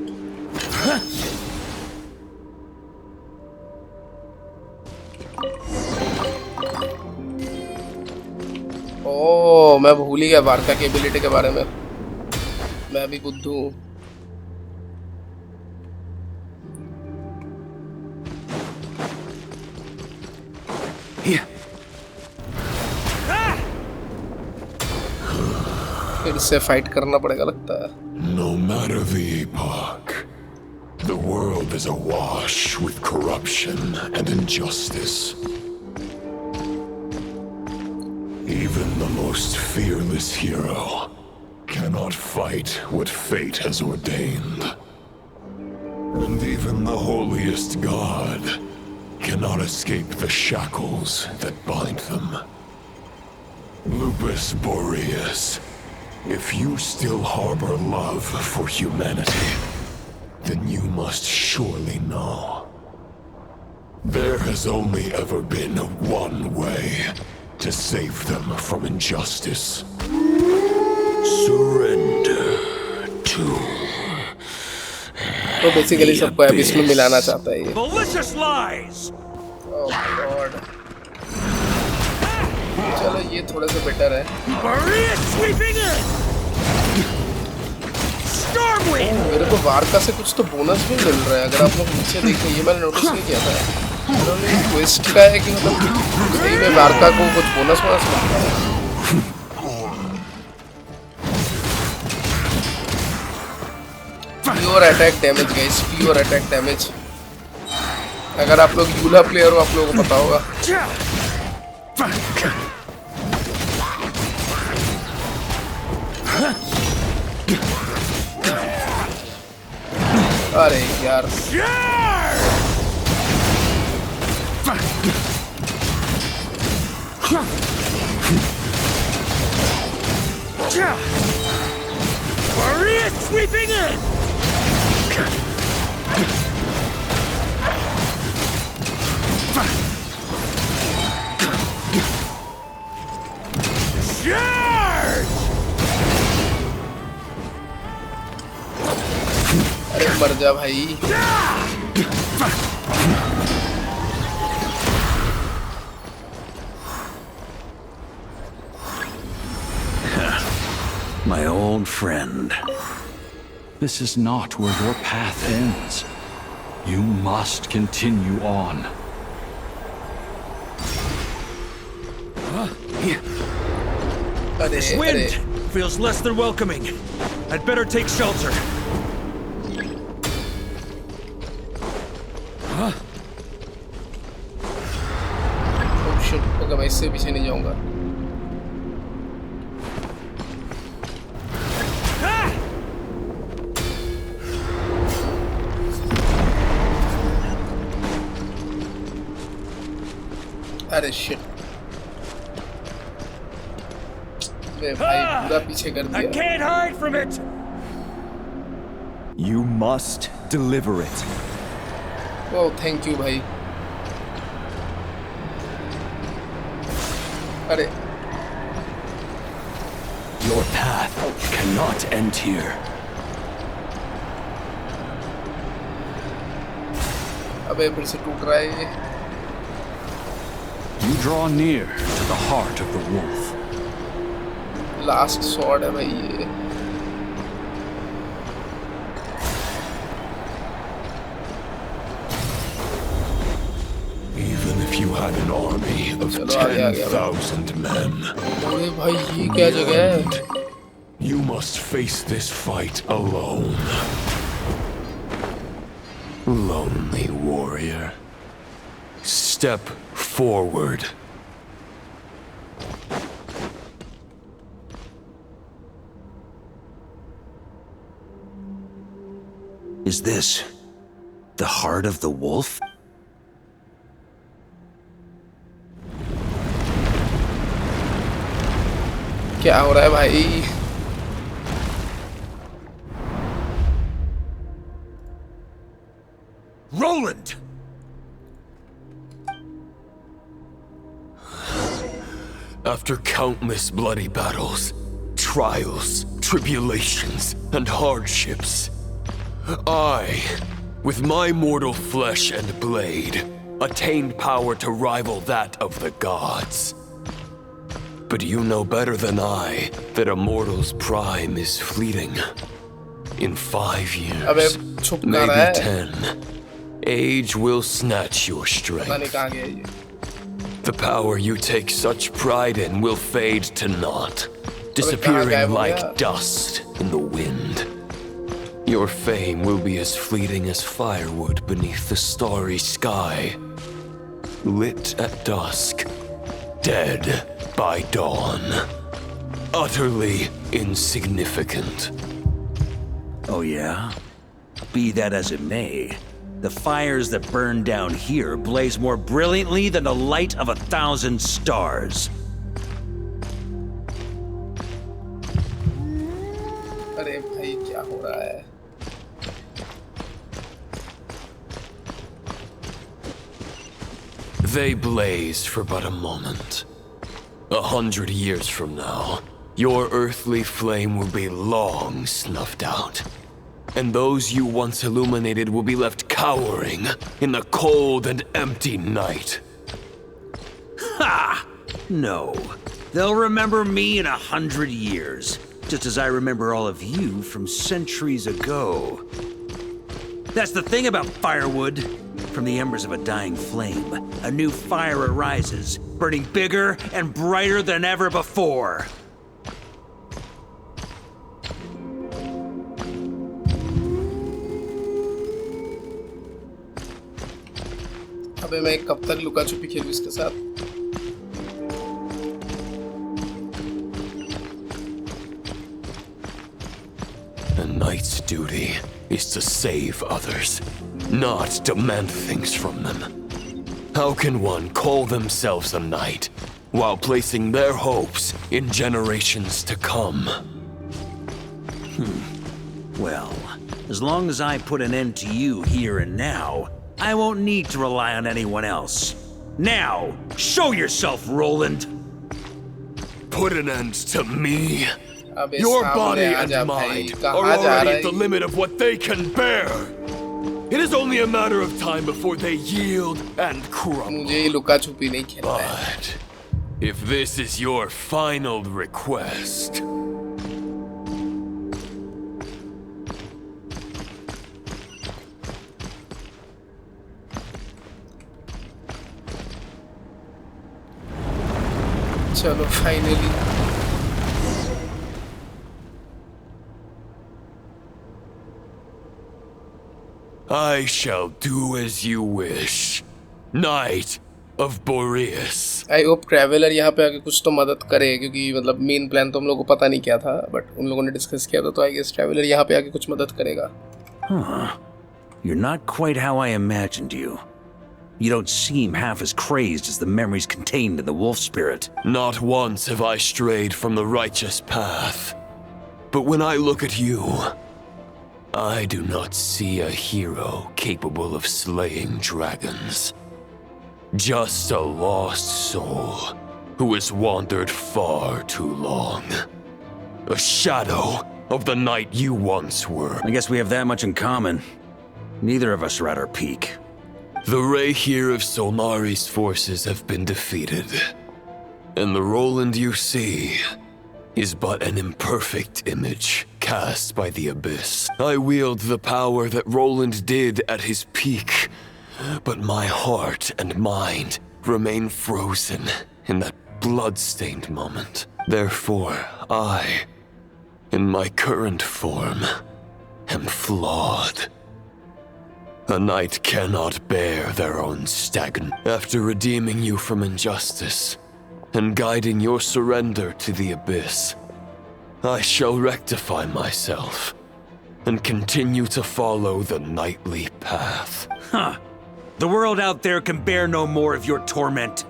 ओ मैं भूल ही गया वार्का की एबिलिटी के बारे में। मैं भी बुद्धू हूँ। फिर से फाइट करना पड़ेगा लगता है। No matter the epoch, the world is awash with corruption and injustice. Even the most fearless hero cannot fight what fate has ordained. And even the holiest god cannot escape the shackles that bind them. Lupus Boreas, if you still harbor love for humanity, then you must surely know. There has only ever been one way to save them from injustice. Surrender to तो basically सबको एबिस में मिलाना चाहता है ये। Malicious lies! Oh my god। चलो ये थोड़े से बेटर है। मेरे को वार्का से कुछ तो बोनस भी मिल रहा है। अगर आप लोग नीचे देखें, ये मैंने नोटिस नहीं किया था। ट्विस्ट का है कि मतलब सही में वार्का को कुछ बोनस मिलता है। Pure attack damage guys, pure attack damage. अगर आप लोग यूला प्लेयर हो, आप लोगों को पता होगा। अरे यार Warrior sweeping in! अरे मर जा भाई। My old friend. This is not where your path ends. You must continue on. This wind feels less than welcoming. I'd better take shelter. Okay मैं इससे पीछे नहीं जाऊंगा। अरे शिट, मैं भाई पूरा पीछे कर दिया। I can't hide from it. You must deliver it. Oh thank you भाई। अरे Your path cannot end here. अबे फिर से टूट रहा है ये। You draw near to the heart of the wolf. Last sword है भाई ये। Even if you had an army of 10,000 men, अरे भाई ये क्या जगह है? you must face this fight alone. Lonely warrior, step forward. Is this the heart of the wolf? क्या हो रहा है भाई? Roland! After countless bloody battles, trials, tribulations, and hardships, I, with my mortal flesh and blade, attained power to rival that of the gods. But you know better than I that a mortal's prime is fleeting. In 5 years, maybe 10, age will snatch your strength. The power you take such pride in will fade to naught, disappearing like dust in the wind. Your fame will be as fleeting as firewood beneath the starry sky, lit at dusk, dead by dawn, utterly insignificant. Oh yeah? Be that as it may, the fires that burn down here blaze more brilliantly than the light of 1,000 stars. अरे भाई क्या हो रहा है? They blaze for but a moment. 100 years from now, your earthly flame will be long snuffed out. And those you once illuminated will be left cowering in the cold and empty night. Ha! No. They'll remember me in 100 years, just as I remember all of you from centuries ago. That's the thing about firewood. From the embers of a dying flame, a new fire arises, burning bigger and brighter than ever before. अबे मैं कब तक लुका छुपी खेलूं इसके साथ? A knight's duty is to save others, not demand things from them. How can one call themselves a knight while placing their hopes in generations to come? Well, as long as I put an end to you here and now, I won't need to rely on anyone else. Now, show yourself, Roland! Put an end to me? Your body and mind are already at the limit of what they can bear. It is only a matter of time before they yield and crumble. But if this is your final request, चलो finally I shall do as you wish, Knight of Boreas. I hope traveller यहाँ पे आके कुछ तो मदद करे, क्योंकि मतलब मेन प्लान तो हम लोगों को पता नहीं क्या था, बट उन लोगों ने डिस्कस किया था, तो आई गेस ट्रैवलर यहाँ पे आके कुछ मदद करेगा. You're not quite how I imagined you. You don't seem half as crazed as the memories contained in the wolf spirit. Not once have I strayed from the righteous path. But when I look at you, I do not see a hero capable of slaying dragons. Just a lost soul who has wandered far too long. A shadow of the knight you once were. I guess we have that much in common. Neither of us are at our peak. The ray here of Solnari's forces have been defeated. And the Roland you see is but an imperfect image cast by the Abyss. I wield the power that Roland did at his peak, but my heart and mind remain frozen in that blood-stained moment. Therefore, I, in my current form, am flawed. A knight cannot bear their own stagnant. After redeeming you from injustice and guiding your surrender to the Abyss, I shall rectify myself and continue to follow the knightly path. Huh. The world out there can bear no more of your torment.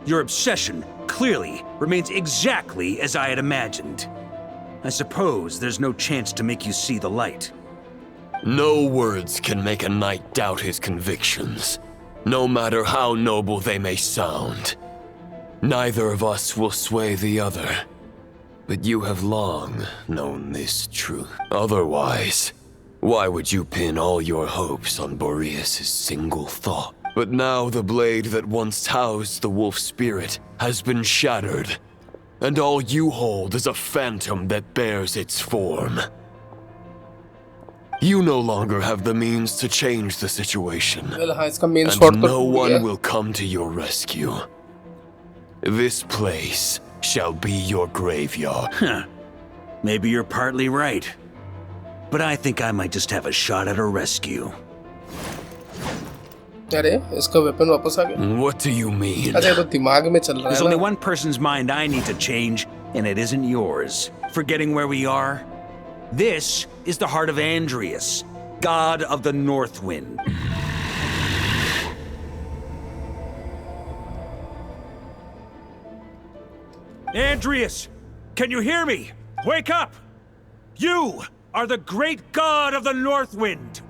Your obsession, clearly, remains exactly as I had imagined. I suppose there's no chance to make you see the light. No words can make a knight doubt his convictions, no matter how noble they may sound. Neither of us will sway the other, but you have long known this truth. Otherwise, why would you pin all your hopes on Boreas' single thought? But now the blade that once housed the wolf spirit has been shattered, and all you hold is a phantom that bears its form. You no longer have the means to change the situation, Well, हाँ इसका main and shot तो no टूट one गया. will come to your rescue. This place shall be your graveyard. Huh. Maybe you're partly right. But I think I might just have a shot at a rescue. अरे इसका weapon वापस आ गया. What do you mean? अच्छा ये तो दिमाग में चल रहा There's है only ना. one person's mind I need to change, and it isn't yours. Forgetting where we are? This is the heart of Andreas, god of the North Wind. Andreas! Can you hear me? Wake up! You are the great god of the North Wind!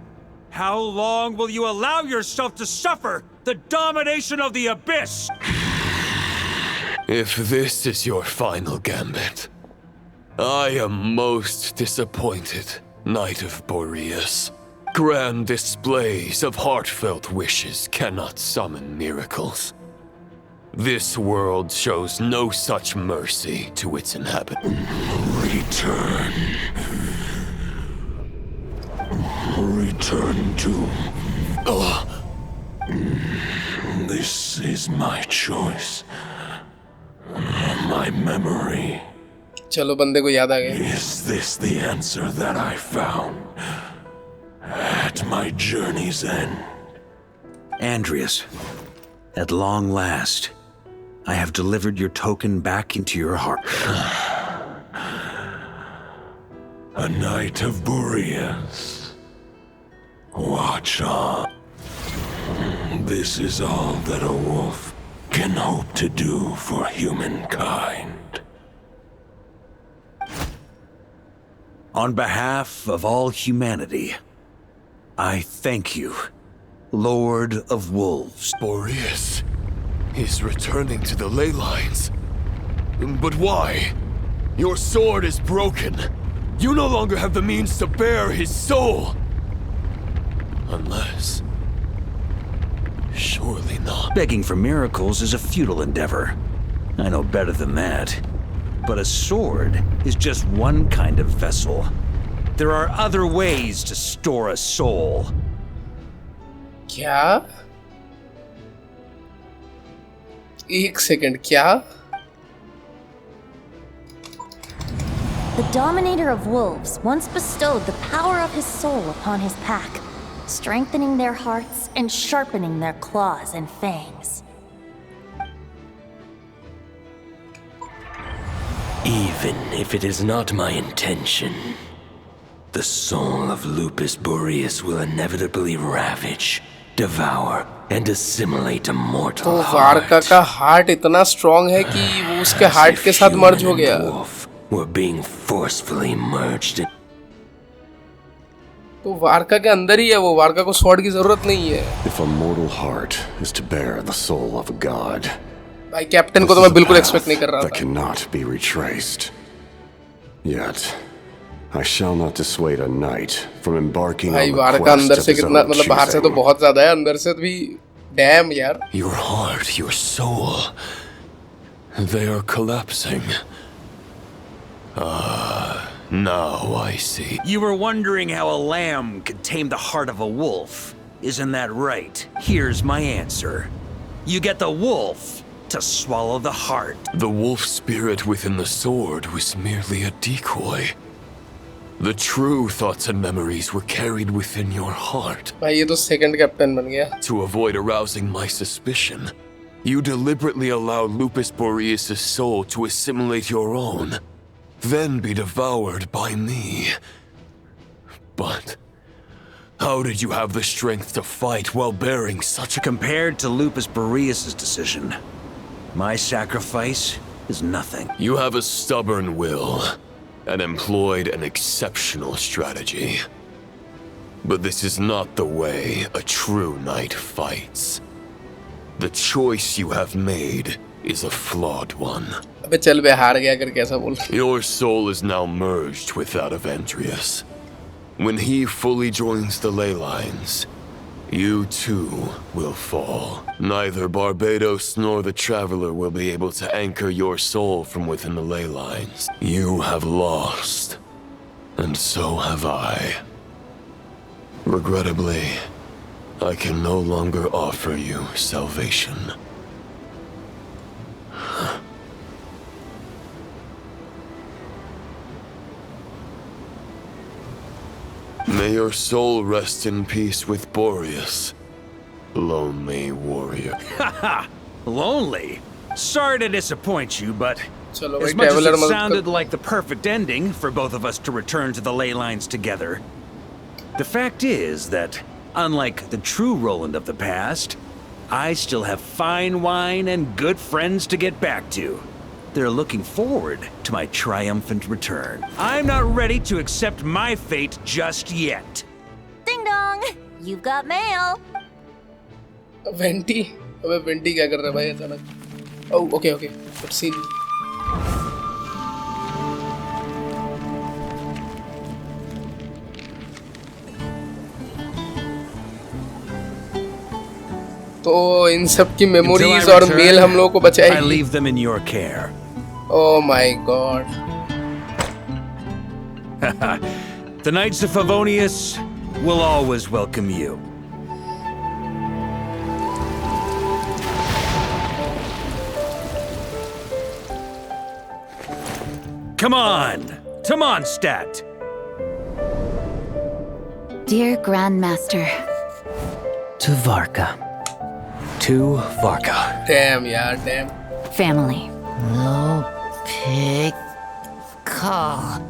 How long will you allow yourself to suffer the domination of the Abyss? If this is your final gambit, I am most disappointed, Knight of Boreas. Grand displays of heartfelt wishes cannot summon miracles. This world shows no such mercy to its inhabitants. Return. Return to... This is my choice. My memory. चलो बंदे को याद आ गया. Is this the answer that I found at my journey's end? Andreas, at long last, I have delivered your token back into your heart. A Knight of Boreas. Watch on. This is all that a wolf can hope to do for humankind. On behalf of all humanity, I thank you, Lord of Wolves. Boreas is returning to the ley lines. But why? Your sword is broken. You no longer have the means to bear his soul. Unless... surely not. Begging for miracles is a futile endeavor. I know better than that. But a sword is just one kind of vessel. There are other ways to store a soul. क्या? एक second क्या? The Dominator of Wolves once bestowed the power of his soul upon his pack, strengthening their hearts and sharpening their claws and fangs. Even if it is not my intention, the soul of Lupus Boreas will inevitably ravage, devour, and assimilate a mortal तो heart. Varca का heart इतना strong है कि वो उसके heart के साथ मर्ज हो गया. Were being forcefully merged in. तो वारका के अंदर ही है वो. वारका को स्वॉर्ड की जरूरत नहीं है. If a mortal heart is to bear the soul of a god, भाई कैप्टन को तो मैं बिल्कुल एक्सपेक्ट नहीं कर रहा that था. cannot be retraced. Yet, I shall not dissuade a knight from embarking भाई on the वारका quest अंदर of से his कितना own मतलब बाहर से तो choosing. बहुत ज्यादा है, अंदर से भी डैम यार. Your heart, your soul, they are collapsing. Now I see. You were wondering how a lamb could tame the heart of a wolf. Isn't that right? Here's my answer. You get the wolf to swallow the heart. The wolf spirit within the sword was merely a decoy. The true thoughts and memories were carried within your heart. भाई ये तो second captain बन गया. To avoid arousing my suspicion, you deliberately allowed Lupus Boreas' soul to assimilate your own, then be devoured by me. But how did you have the strength to fight while bearing such a... Compared to Lupus Boreas' decision, my sacrifice is nothing. You have a stubborn will and employed an exceptional strategy. But this is not the way a true knight fights. The choice you have made is a flawed one. अबे चल बे हार गया कर कैसा बोल. Your soul is now merged with that of Andreas. When he fully joins the ley lines, You too will fall. Neither Barbados nor the Traveler will be able to anchor your soul from within the ley lines. You have lost, and so have I. Regrettably, I can no longer offer you salvation. May your soul rest in peace with Boreas, lonely warrior. Haha! Lonely? Sorry to disappoint you, but चलो as भाई much as traveller it मदद sounded कर like the perfect ending for both of us to return to the ley lines together, the fact is that, unlike the true Roland of the past, I still have fine wine and good friends to get back to. They're looking forward to my triumphant return. I'm not ready to accept my fate just yet. Ding dong! You've got mail. Vanity अबे vanity क्या कर रहा है भाई अचानक oh okay okay let's see तो इन सब की Until I मेमोरीज और return, मेल हम लोगों को I बचाएगी leave them in your care. Oh my God The Knights of Favonius will always welcome you. Come on, to Mondstadt. Dear Grandmaster, To Varka. To Varka. Damn यार damn family. No pig call.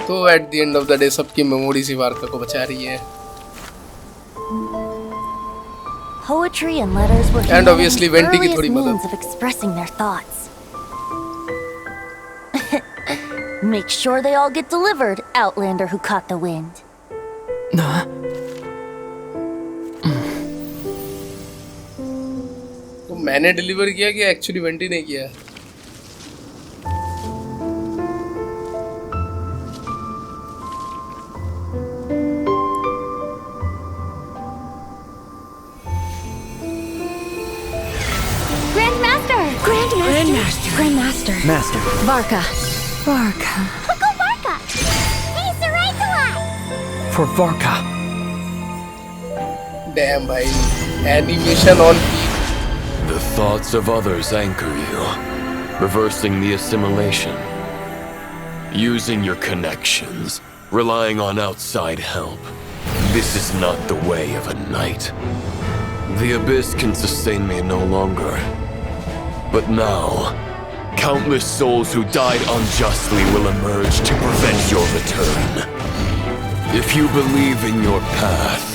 तो at the end of the day सबकी memories ही Varka को बचा रही है Poetry and letters were And obviously humanity's Venti की earliest थोड़ी मदद। means of expressing their thoughts. Make sure they all get delivered, Outlander who caught the wind. तो मैंने डिलीवर किया कि एक्चुअली वेंटी ने किया Grandmaster! Grandmaster. Master. Varka. Uncle Varka! He's the right to us! For Varka. Damn भाई animation on The thoughts of others anchor you, reversing the assimilation. Using your connections, relying on outside help. This is not the way of a knight. The abyss can sustain me no longer. But now, countless souls who died unjustly will emerge to prevent your return. If you believe in your path,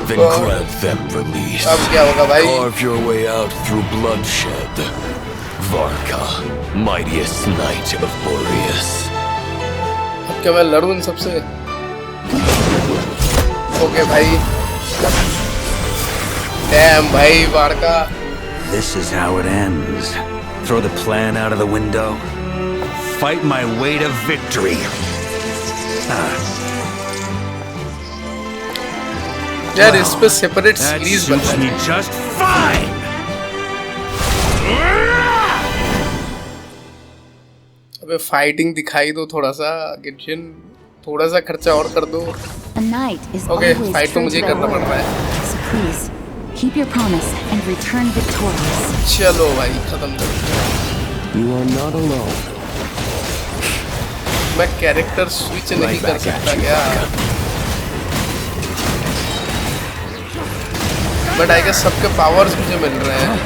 then grant them release. अब क्या होगा भाई Carve your way out through bloodshed. Varka, mightiest knight of Boreas. अब क्या मैं लड़ूं इन सबसे okay भाई dam भाई वार्का This is how it ends. Throw the plan out of the window. Fight my way to victory. यार इस पे separate That series suits me just fine. अबे फाइटिंग दिखाई दो थोड़ा सा गेंशिन थोड़ा सा खर्चा और कर दो A knight is okay always fight तो true मुझे to ही their करना पड़ word. रहा है So please, keep your promise and return victorious. चलो भाई खत्म कर You are not alone. मैं कैरेक्टर स्विच नहीं कर सकता क्या बट आई गेस सबके पावर्स मुझे मिल रहे हैं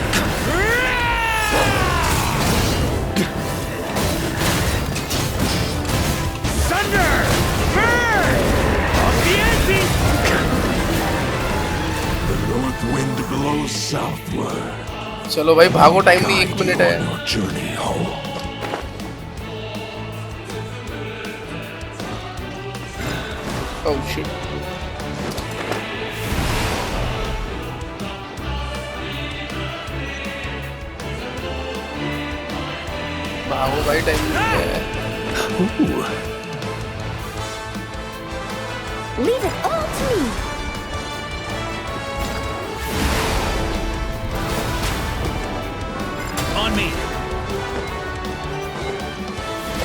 The north wind blows southward. चलो भाई भागो टाइम नहीं 1 मिनट है Your journey home. Oh shit भागो भाई टाइम नहीं है Ooh. Leave it all to me. On me.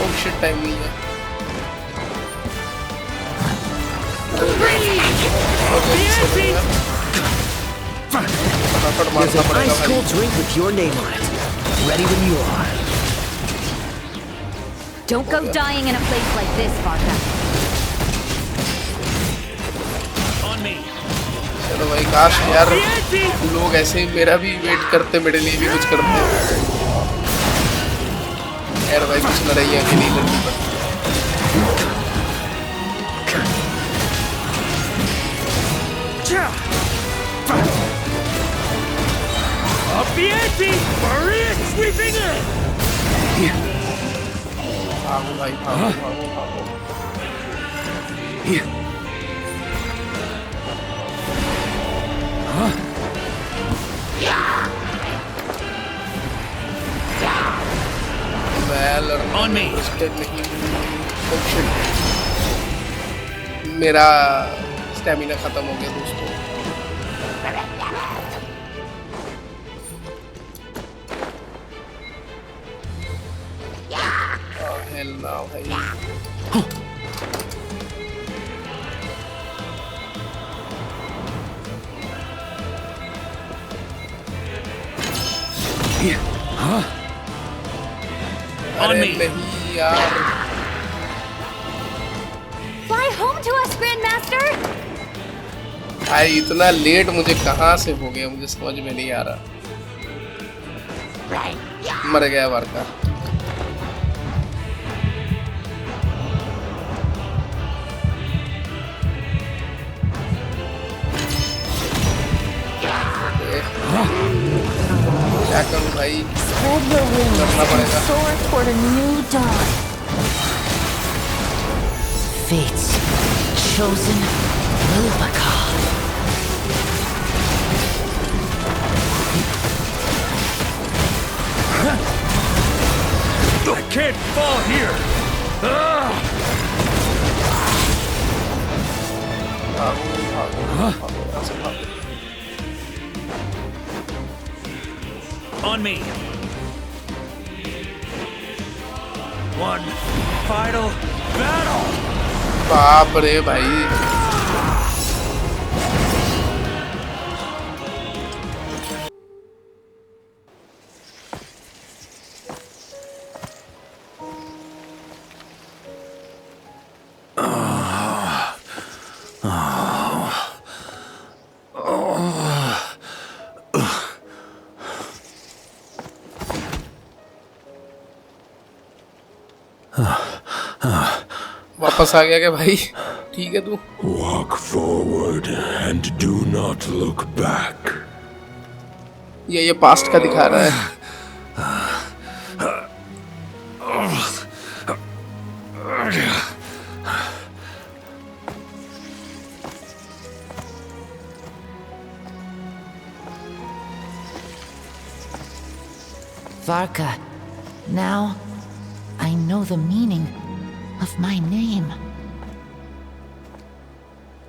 Oh shit, time नहीं है. फटाफट There's मारना an पड़ेगा ice भाई. cold drink with your name on it. Ready when you are. Don't go dying in a place like this, Varka. On me. चलो भाई, काश यार लोग ऐसे ही मेरा भी वेट करते, मेरे लिए भी कुछ करते. यार भाई कुछ लड़ाई आगे नहीं लड़नी पड़ती. Up the ante! Maria sweeping in! भागो भाई, भागो भागो भागो. On me. मेरा स्टैमिना खत्म हो गया दोस्तों. Hell no, भाई. On me. नहीं यार. Fly home to us, Grandmaster! भाई इतना लेट मुझे कहाँ से हो गया, मुझे समझ में नहीं आ रहा. मर गया वारका. क्या करूं भाई? Spread your wings and soar toward a new dawn. Fate's chosen Varka. I can't fall here! On me! One final battle! बाप रे भाई. वापस आ गया क्या भाई? ठीक है तू. Walk forward and do not look back. ये पास्ट का दिखा रहा है. Varka, now I know the meaning of my name.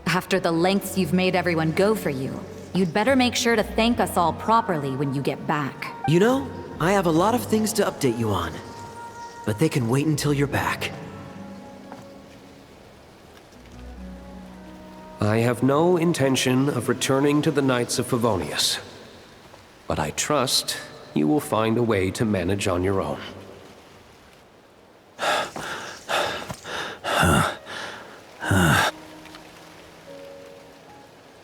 After the lengths you've made everyone go for you, you'd better make sure to thank us all properly when you get back. You know, I have a lot of things to update you on. But they can wait until you're back. I have no intention of returning to the Knights of Favonius. But I trust you will find a way to manage on your own.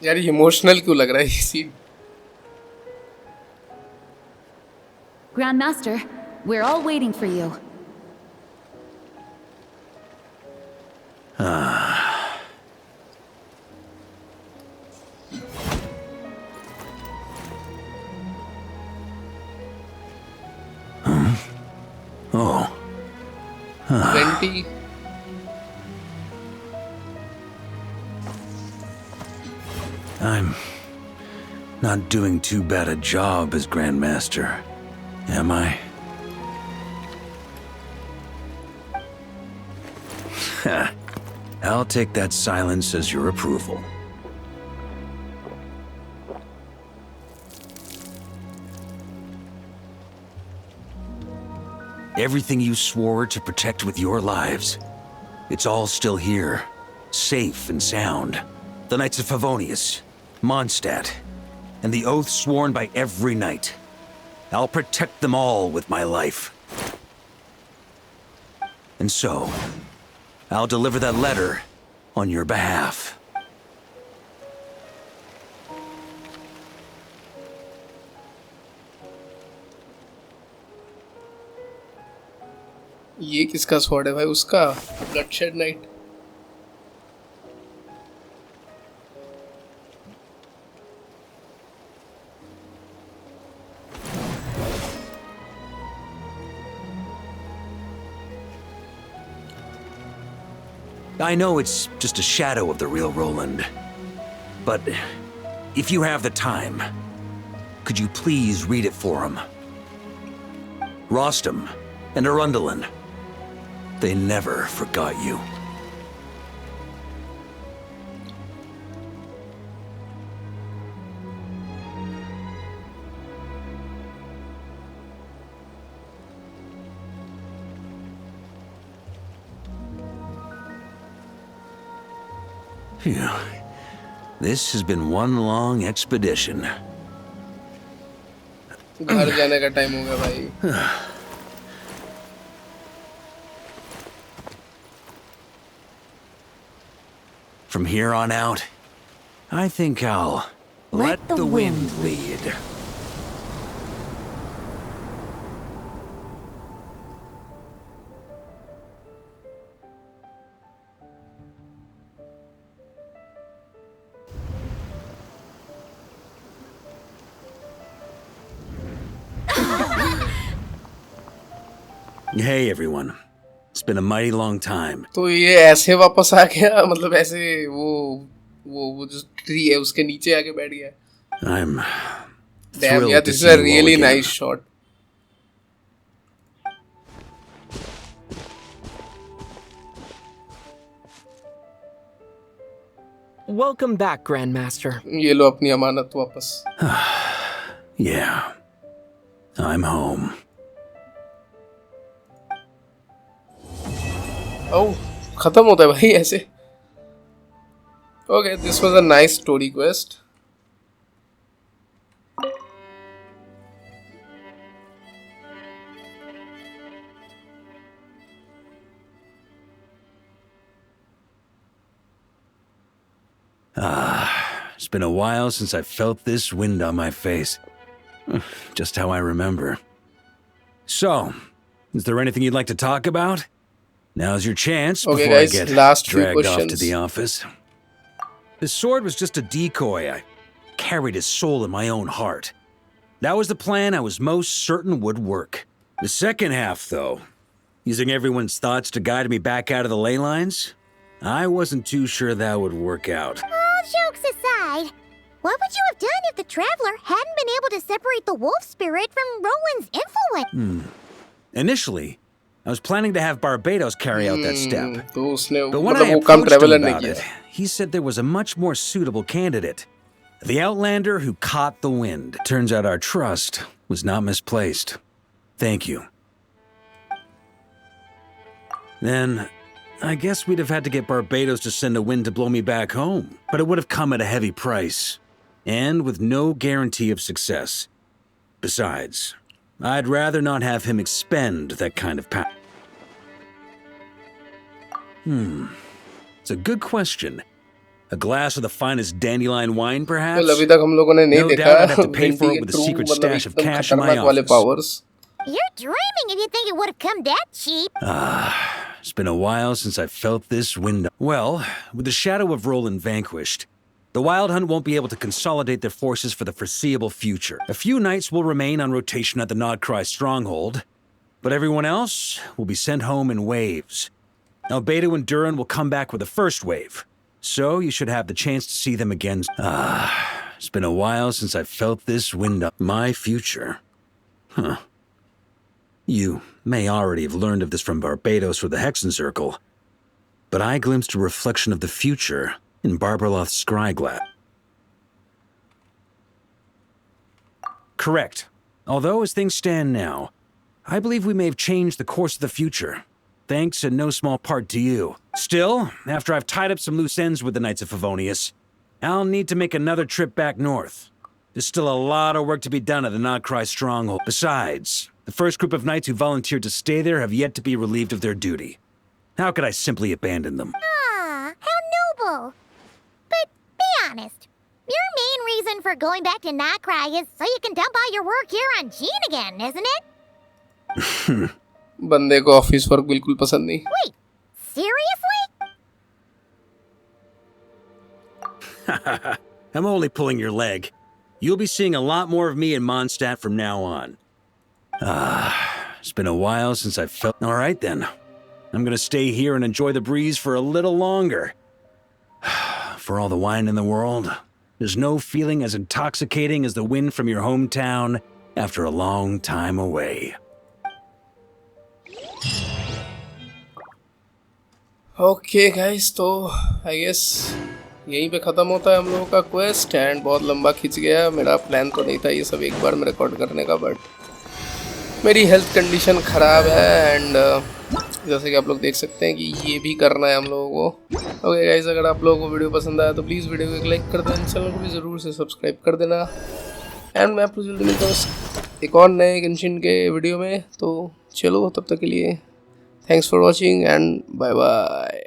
यार emotional क्यों लग रहा है ये scene? Grandmaster, we're all waiting for you. Oh. 20. I'm not doing too bad a job as Grandmaster, am I? I'll take that silence as your approval. Everything you swore to protect with your lives, it's all still here, safe and sound. The Knights of Favonius, Mondstadt, and the oath sworn by every knight. I'll protect them all with my life. And so, I'll deliver that letter on your behalf. ये किसका sword है भाई? उसका bloodshed night. I know it's just a shadow of the real Roland, but if you have the time, could you please read it for him? Rostam and Arundelen, they never forgot you. Phew. This has been one long expedition. घर जाने का time हो गया भाई। From here on out, I think I'll let the wind lead. Hey everyone. It's been a mighty long time. तो ये ऐसे वापस आ गया, मतलब ऐसे वो जो ट्री है उसके नीचे आके बैठ गया। I'm Damn, yeah, this is a really nice shot. Welcome back, Grandmaster. ये लो अपनी अमानत वापस। Yeah. I'm home. Oh, खत्म होता है भाई ऐसे। Okay, this was a nice story quest. It's been a while since I felt this wind on my face. Just how I remember. So, is there anything you'd like to talk about? Now's your chance before guys, I get last few dragged off to questions. the office. The sword was just a decoy. I carried his soul in my own heart. That was the plan I was most certain would work. The second half, though, using everyone's thoughts to guide me back out of the ley lines, I wasn't too sure that would work out. All jokes aside, what would you have done if the Traveler hadn't been able to separate the wolf spirit from Roland's influence? Initially, I was planning to have Barbados carry out that step. तो उसने But when मतलब I वो काम approached him traveller ने about किया। it, he said there was a much more suitable candidate. The Outlander who caught the wind. Turns out our trust was not misplaced. Thank you. Then, I guess we'd have had to get Barbados to send a wind to blow me back home. But it would have come at a heavy price. And with no guarantee of success. Besides, I'd rather not have him expend that kind of power. It's a good question. A glass of the finest dandelion wine, perhaps? अभी तक हम लोगों ने नहीं No देखा doubt I'd have to pay Venti for के it with a true secret मतलब stash of एकदम cash in my खतरनाक वाले office. powers। You're dreaming if you think it would have come that cheap. It's been a while since I felt this wind. Well, with the shadow of Roland vanquished, the Wild Hunt won't be able to consolidate their forces for the foreseeable future. A few knights will remain on rotation at the Nodcry stronghold, but everyone else will be sent home in waves. Albedo and Durin will come back with the first wave, so you should have the chance to see them again. It's been a while since I felt this wind up my future. Huh. You may already have learned of this from Barbados or the Hexen Circle, but I glimpsed a reflection of the future in Barbarloth's scryglass. Correct. Although, as things stand now, I believe we may have changed the course of the future, thanks in no small part to you. Still, after I've tied up some loose ends with the Knights of Favonius, I'll need to make another trip back north. There's still a lot of work to be done at the Notcry stronghold. Besides, the first group of knights who volunteered to stay there have yet to be relieved of their duty. How could I simply abandon them? Ah, how noble. But be honest, your main reason for going back to Notcry is so you can dump all your work here on Gene again, isn't it? बंदे को office work बिल्कुल पसंद नहीं. Wait, seriously? I'm only pulling your leg. You'll be seeing a lot more of me in Mondstadt from now on. It's been a while since I've felt... All right, then. I'm gonna stay here and enjoy the breeze for a little longer. For all the wine in the world, there's no feeling as intoxicating as the wind from your hometown after a long time away. Okay guys, तो I guess यहीं पे ख़त्म होता है हम लोगों का quest. And बहुत लंबा खिंच गया. मेरा प्लान तो नहीं था ये सब एक बार में रिकॉर्ड करने का, बट मेरी हेल्थ कंडीशन ख़राब है. एंड जैसे कि आप लोग देख सकते हैं कि ये भी करना है हम लोगों को. ओके गाइस, अगर आप लोगों को वीडियो पसंद आया तो प्लीज़ वीडियो को एक लाइक कर देना, चैनल को भी ज़रूर से सब्सक्राइब कर देना. एंड मैं आपको जल्दी मिलता हूँ एक और नए गेंशिन के वीडियो में. तो चलो, तब तक के लिए thanks for watching and bye bye.